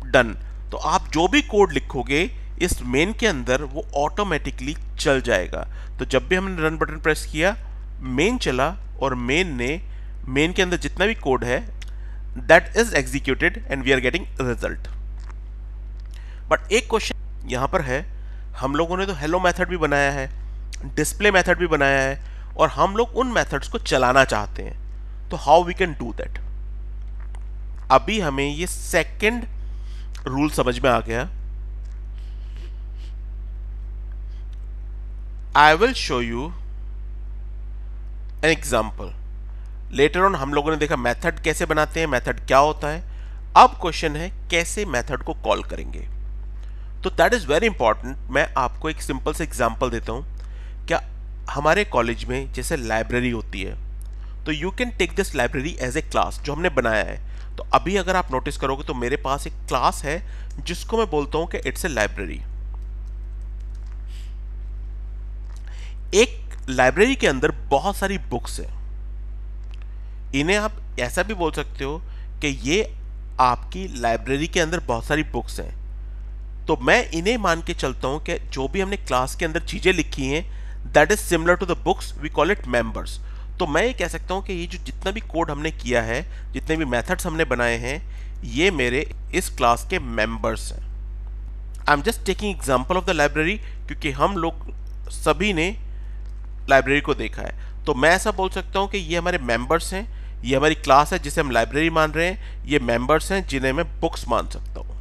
डन, तो आप जो भी कोड लिखोगे इस मेन के अंदर वो ऑटोमेटिकली चल जाएगा। तो जब भी हमने रन बटन प्रेस किया, मेन चला और मेन के अंदर जितना भी कोड है that is executed and we are getting result. But एक क्वेश्चन यहां पर है, हम लोगों ने तो हेलो मेथड भी बनाया है, डिस्प्ले मेथड भी बनाया है, और हम लोग उन मेथड्स को चलाना चाहते हैं। तो how we can do that? अभी हमें ये सेकंड रूल समझ में आ गया। I will show you an example. Later on हम लोगों ने देखा मेथड कैसे बनाते हैं, मेथड क्या होता है। अब क्वेश्चन है कैसे मेथड को कॉल करेंगे। तो दैट इज वेरी इंपॉर्टेंट। मैं आपको एक सिंपल से एग्जांपल देता हूं। क्या हमारे कॉलेज में जैसे लाइब्रेरी होती है, तो you can take this library as a class जो हमने बनाया है। तो अभी अगर आप नोटिस करोगे तो मेरे पास एक क्लास है जिसको मैं बोलता हूं कि इट्स ए लाइब्रेरी। एक लाइब्रेरी के अंदर बहुत सारी बुक्स हैं। इन्हें आप ऐसा भी बोल सकते हो कि ये आपकी लाइब्रेरी के अंदर बहुत सारी बुक्स हैं। तो मैं इन्हें मान के चलता हूं कि जो भी हमने क्लास के अंदर चीजें लिखी हैं that is similar to the books, we call it members. तो मैं ये कह सकता हूं कि ये जो जितना भी कोड हमने किया है, जितने भी मेथड्स हमने बनाए हैं, ये मेरे इस क्लास के मेंबर्स हैं। आई am just taking example of the library, क्योंकि हम लोग सभी ने लाइब्रेरी को देखा है। तो मैं ऐसा बोल सकता हूं कि ये हमारे मेंबर्स हैं, ये हमारी क्लास है जिसे हम लाइब्रेरी मान रहे हैं, ये मेंबर्स हैं जिन्हें मैं बुक्स मान सकता हूं।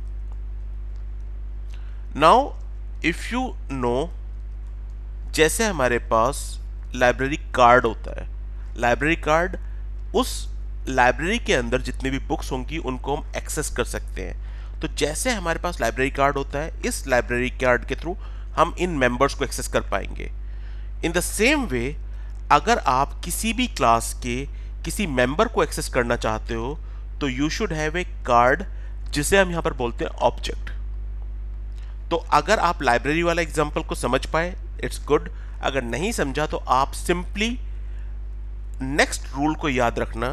नाउ इफ यू नो जैसे हमारे पास लाइब्रेरी कार्ड होता है, लाइब्रेरी कार्ड, उस लाइब्रेरी के अंदर जितनी भी बुक्स होंगी उनको हम एक्सेस कर सकते हैं। तो जैसे हमारे पास लाइब्रेरी कार्ड होता है, इस लाइब्रेरी कार्ड के थ्रू हम इन मेंबर्स को एक्सेस कर पाएंगे। इन द सेम वे, अगर आप किसी भी क्लास के किसी मेंबर को एक्सेस करना चाहते हो तो you should have a card, जिसे हम यहां पर बोलते हैं ऑब्जेक्ट। तो अगर आप लाइब्रेरी वाला एग्जांपल को समझ पाए, इट्स गुड। अगर नहीं समझा तो आप सिंपली नेक्स्ट रूल को याद रखना,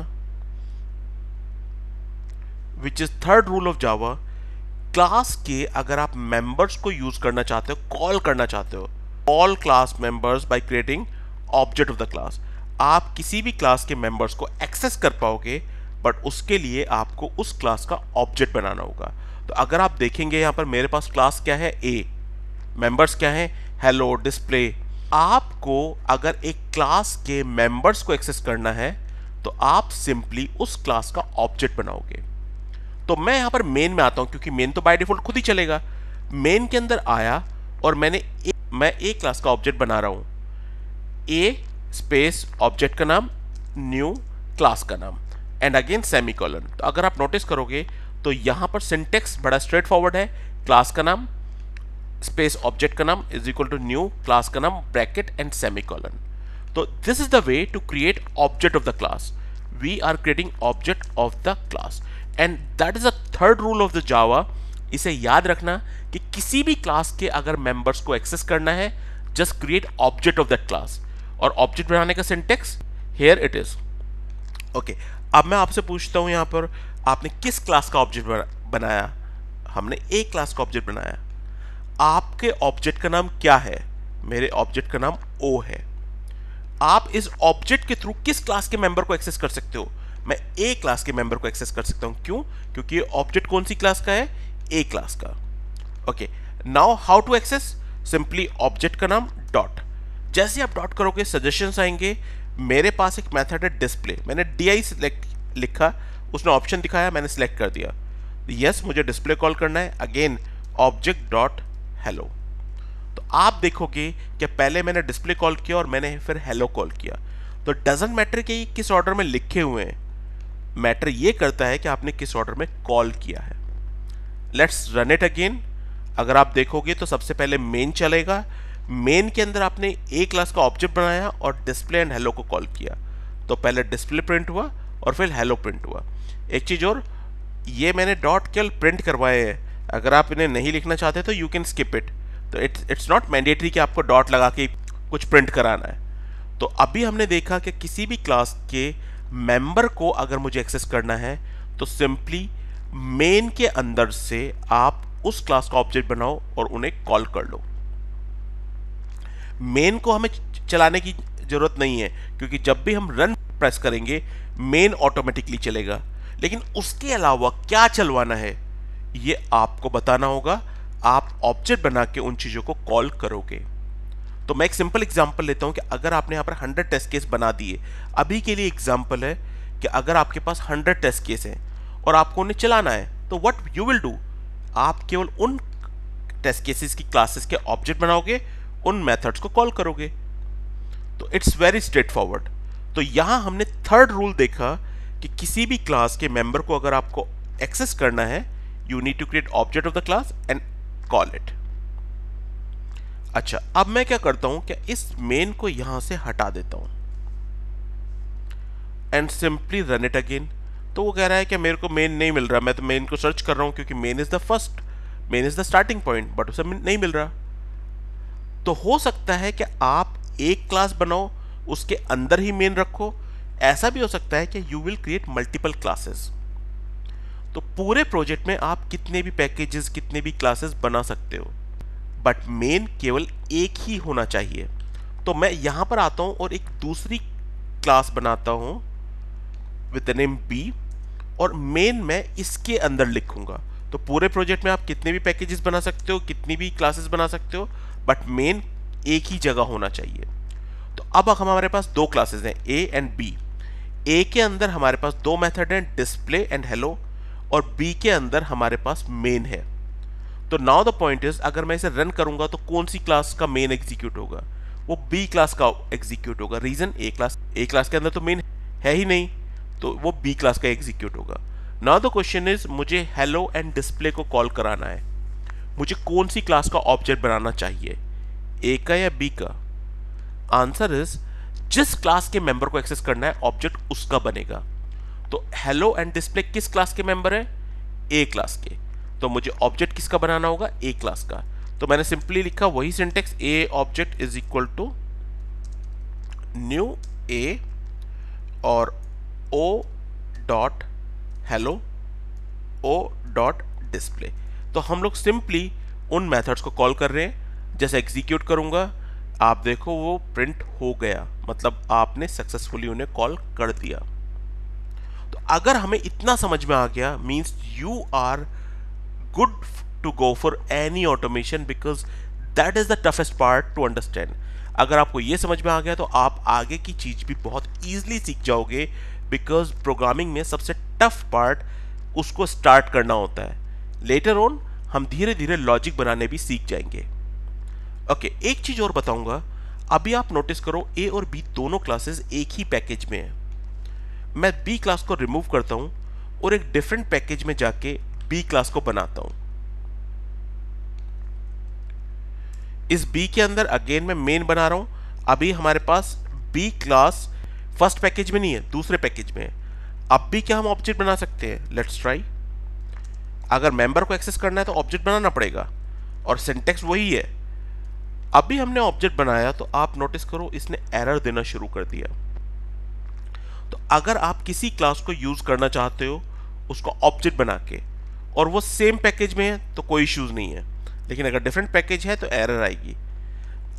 which is third rule of Java. Class के अगर आप मेंबर्स को यूज करना चाहते हो, कॉल करना चाहते हो, all class members by creating object of the class, आप किसी भी क्लास के मेंबर्स को एक्सेस कर पाओगे, बट उसके लिए आपको उस क्लास का ऑब्जेक्ट बनाना होगा। तो अगर आप देखेंगे यहां पर मेरे पास क्लास क्या है, ए, मेंबर्स क्या है, हेलो, डिस्प्ले। आपको अगर एक क्लास के मेंबर्स को एक्सेस करना है तो आप सिंपली उस क्लास का ऑब्जेक्ट बनाओगे। तो मैं यहां पर मेन में आता हूं, क्योंकि मेन तो बाय डिफॉल्ट खुद ही चलेगा। मेन के अंदर आया और मैं ए क्लास का ऑब्जेक्ट बना रहा हूं, ए स्पेस ऑब्जेक्ट का नाम, न्यू क्लास का नाम, एंड अगेन सेमीकोलन। तो अगर आप नोटिस करोगे तो यहां पर सिंटेक्स बड़ा स्ट्रेट फॉरवर्ड है, क्लास का नाम स्पेस ऑब्जेक्ट का नाम is equal to new class का नाम bracket and semicolon. So this is the way to create object of the class. We are creating object of the class, and that is a third rule of the Java. इसे याद रखना कि किसी भी class के अगर members को access करना है, just create object of that class. और ऑब्जेक्ट बनाने का syntax here it is. Okay, अब मैं आपसे पूछता हूं, यहां पर आपने किस क्लास का ऑब्जेक्ट बनाया? हमने ए क्लास का ऑब्जेक्ट बनाया। आपके ऑब्जेक्ट का नाम क्या है? मेरे ऑब्जेक्ट का नाम ओ है। आप इस ऑब्जेक्ट के थ्रू किस क्लास के मेंबर को एक्सेस कर सकते हो? मैं ए क्लास के मेंबर को एक्सेस कर सकता हूं। क्यों? क्योंकि ऑब्जेक्ट कौन सी क्लास का है? ए क्लास का। Okay, now how to access? Simply object का नाम डॉट। जैसे आप डॉट करोगे सजेशंस आएंगे। मेरे पास एक मेथड है डिस्प्ले, मैंने डी सिलेक्ट लिखा, उसने ऑप्शन दिखाया, मैंने सिलेक्ट कर दिया। यस, मुझे डिस्प्ले कॉल करना है। Again object dot hello. तो आप देखोगे कि पहले मैंने डिस्प्ले कॉल किया और मैंने फिर हेलो कॉल किया। तो डजंट मैटर कि किस ऑर्डर में लिखे हुए हैं, मैटर ये करता है कि आपने किस ऑर्डर में कॉल किया है। Let's run it again. अगर आप देखोगे तो सबसे पहले मेन चलेगा। मेन के अंदर आपने ए क्लास का ऑब्जेक्ट बनाया और डिस्प्ले एंड हेलो को कॉल किया। तो पहले डिस्प्ले प्रिंट हुआ और फिर हेलो प्रिंट हुआ। एक चीज और, ये मैंने डॉट केवल प्रिंट करवाए हैं। अगर आप इन्हें नहीं लिखना चाहते तो यू कैन स्किप इट। तो इट्स नॉट मैंडेटरी कि आपको डॉट लगा के कुछ प्रिंट कराना है। तो अभी हमने देखा कि किसी भी क्लास के मेंबर को अगर मुझे एक्सेस करना है तो सिंपली मेन के अंदर से आप उस क्लास का ऑब्जेक्ट बनाओ और उन्हें कॉल कर लो। मेन को हमें चलाने की जरूरत नहीं है, क्योंकि जब भी हम रन प्रेस करेंगे मेन ऑटोमेटिकली चलेगा। लेकिन उसके अलावा क्या चलवाना है ये आपको बताना होगा। आप ऑब्जेक्ट बना के उन चीजों को कॉल करोगे। तो मैं एक सिंपल एग्जांपल लेता हूं कि अगर आपने यहां पर 100 टेस्ट केस बना दिए, अभी के लिए एग्जांपल है कि अगर आपके पास 100 टेस्ट केस हैं और आपको उन्हें चलाना है, तो व्हाट यू विल डू, आप केवल उन टेस्ट केसेस की क्लासेस के ऑब्जेक्ट बनाओगे, उन मेथड्स को कॉल करोगे। तो इट्स वेरी स्ट्रेट फॉरवर्ड। तो यहां हमने थर्ड रूल देखा कि किसी भी क्लास के मेंबर को अगर आपको एक्सेस करना है, you need to create object of the class and call it. अच्छा, अब मैं क्या करता हूं कि इस मेन को यहां से हटा देता हूं and simply run it again. तो वो कह रहा है कि मेरे को मेन नहीं मिल रहा। मैं तो मेन को सर्च कर रहा हूं क्योंकि main is the starting point, but उसे नहीं मिल रहा। तो हो सकता है कि आप एक क्लास बनाओ, उसके अंदर ही मेन रखो। ऐसा भी हो सकता है कि you will create multiple classes. तो पूरे प्रोजेक्ट में आप कितने भी पैकेजेस, कितने भी क्लासेस बना सकते हो, बट मेन केवल एक ही होना चाहिए। तो मैं यहां पर आता हूं और एक दूसरी क्लास बनाता हूं विद द नेम बी, और मेन मैं इसके अंदर लिखूंगा। तो पूरे प्रोजेक्ट में आप कितने भी पैकेजेस बना सकते हो, कितनी भी क्लासेस बना सकते हो, बट मेन एक ही जगह होना चाहिए। तो अब हमारे पास दो क्लासेस हैं, ए एंड बी। ए के अंदर हमारे पास दो मेथड हैं, डिस्प्ले एंड हेलो, और बी के अंदर हमारे पास मेन है। तो नाउ द पॉइंट इज, अगर मैं इसे रन करूंगा तो कौन सी क्लास का मेन एग्जीक्यूट होगा? वो बी क्लास का एग्जीक्यूट होगा। रीजन, ए क्लास के अंदर तो मेन है ही नहीं, तो वो बी क्लास का एग्जीक्यूट होगा। नाउ द क्वेश्चन इज, मुझे हेलो एंड डिस्प्ले को कॉल कराना है, मुझे कौन सी क्लास का ऑब्जेक्ट बनाना चाहिए, ए का या बी का? आंसर इज, जिस क्लास के मेंबर को एक्सेस करना है ऑब्जेक्ट उसका बनेगा। तो हेलो एंड डिस्प्ले किस क्लास के मेंबर है? ए क्लास के। तो मुझे ऑब्जेक्ट किसका बनाना होगा? ए क्लास का। तो मैंने सिंपली लिखा वही syntax, A object is equal to new A और O dot hello, O dot display. तो हम लोग सिंपली उन मेथड्स को कॉल कर रहे हैं। जैसे एग्जीक्यूट करूंगा, आप देखो वो प्रिंट हो गया, मतलब आपने सक्सेसफुली उन्हें कॉल कर दिया। तो अगर हमें इतना समझ में आ गया, means you are good to go for any automation because that is the toughest part to understand. अगर आपको ये समझ में आ गया तो आप आगे की चीज भी बहुत easily सीख जाओगे, because प्रोग्रामिंग में सबसे टफ पार्ट उसको स्टार्ट करना होता है। लेटर ऑन हम धीरे धीरे लॉजिक बनाने भी सीख जाएंगे। ओके, एक चीज और बताऊंगा, अभी आप नोटिस करो ए और बी दोनों क्लासेस एक ही पैकेज में है। मैं बी क्लास को रिमूव करता हूं और एक डिफरेंट पैकेज में जाके बी क्लास को बनाता हूं। इस बी के अंदर अगेन मैं मेन बना रहा हूं। अभी हमारे पास बी क्लास फर्स्ट पैकेज में नहीं है, दूसरे पैकेज में है। अब भी क्या हम ऑब्जेक्ट बना सकते हैं? Let's try. अगर मेंबर को एक्सेस करना है तो ऑब्जेक्ट बनाना पड़ेगा और सिंटेक्स वही है। अभी हमने ऑब्जेक्ट बनाया तो आप नोटिस करो इसने एरर देना शुरू कर दिया। तो अगर आप किसी क्लास को यूज करना चाहते हो उसको ऑब्जेक्ट बना के, और वो सेम पैकेज में है तो कोई इश्यूज नहीं है, लेकिन अगर डिफरेंट पैकेज है तो एरर आएगी।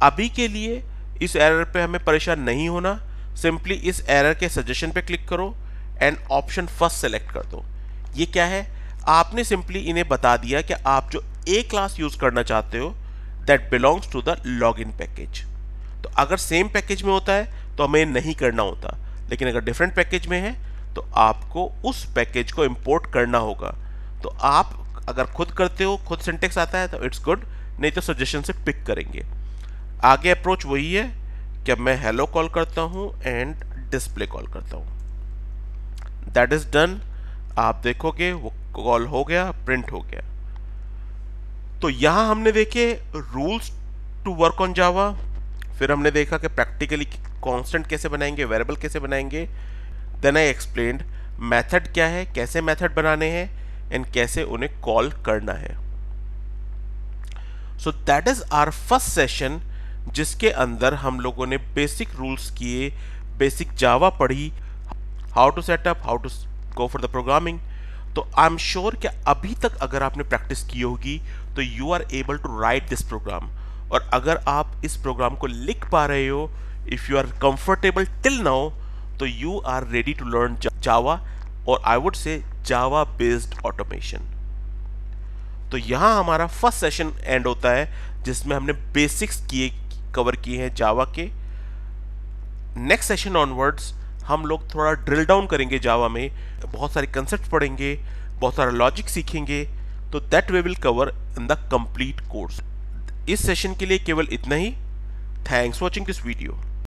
अभी के लिए इस एरर पे हमें परेशान नहीं होना, सिंपली इस एरर के सजेशन पे क्लिक करो एंड ऑप्शन फर्स्ट सेलेक्ट कर दो। ये क्या है? आपने सिंपली इन्हें बता दिया कि आप जो ए क्लास यूज करना चाहते हो that belongs to the login package. तो अगर सेम पैकेज में होता है तो हमें नहीं करना होता, लेकिन अगर डिफरेंट पैकेज में है तो आपको उस पैकेज को इंपोर्ट करना होगा। तो आप अगर खुद करते हो, खुद सिंटेक्स आता है तो इट्स गुड, नहीं तो सजेशन से पिक करेंगे। आगे अप्रोच वही है कि मैं हेलो कॉल करता हूं एंड डिस्प्ले कॉल करता हूं। That is done. आप देखोगे वो कॉल हो गया, प्रिंट हो गया। तो यहां हमने देखे rules to work on Java, फिर हमने देखा कि प्रैक्टिकली कांस्टेंट कैसे बनाएंगे, वेरिएबल कैसे बनाएंगे। देन आई एक्सप्लेन्ड मेथड क्या है, कैसे मेथड बनाने हैं एंड कैसे उन्हें कॉल करना है। So that is our first session, जिसके अंदर हम लोगों ने बेसिक रूल्स किए, बेसिक जावा पढ़ी, how to setup, how to go for the programming. तो आई एम श्योर कि अभी तक अगर आपने प्रैक्टिस की होगी तो you are able to write this program. और अगर आप इस प्रोग्राम को लिख पा रहे हो, if you are comfortable till now, तो you are ready to learn Java, और आई वुड से जावा बेस्ड ऑटोमेशन। तो यहां हमारा फर्स्ट सेशन एंड होता है जिसमें हमने बेसिक्स कवर किए हैं जावा के। नेक्स्ट सेशन ऑनवर्ड्स हम लोग थोड़ा ड्रिल डाउन करेंगे जावा में, बहुत सारे कंसेप्ट पढ़ेंगे, बहुत सारा लॉजिक सीखेंगे। तो that we will cover in the complete course. इस सेशन के लिए केवल इतना ही। Thanks for watching this video.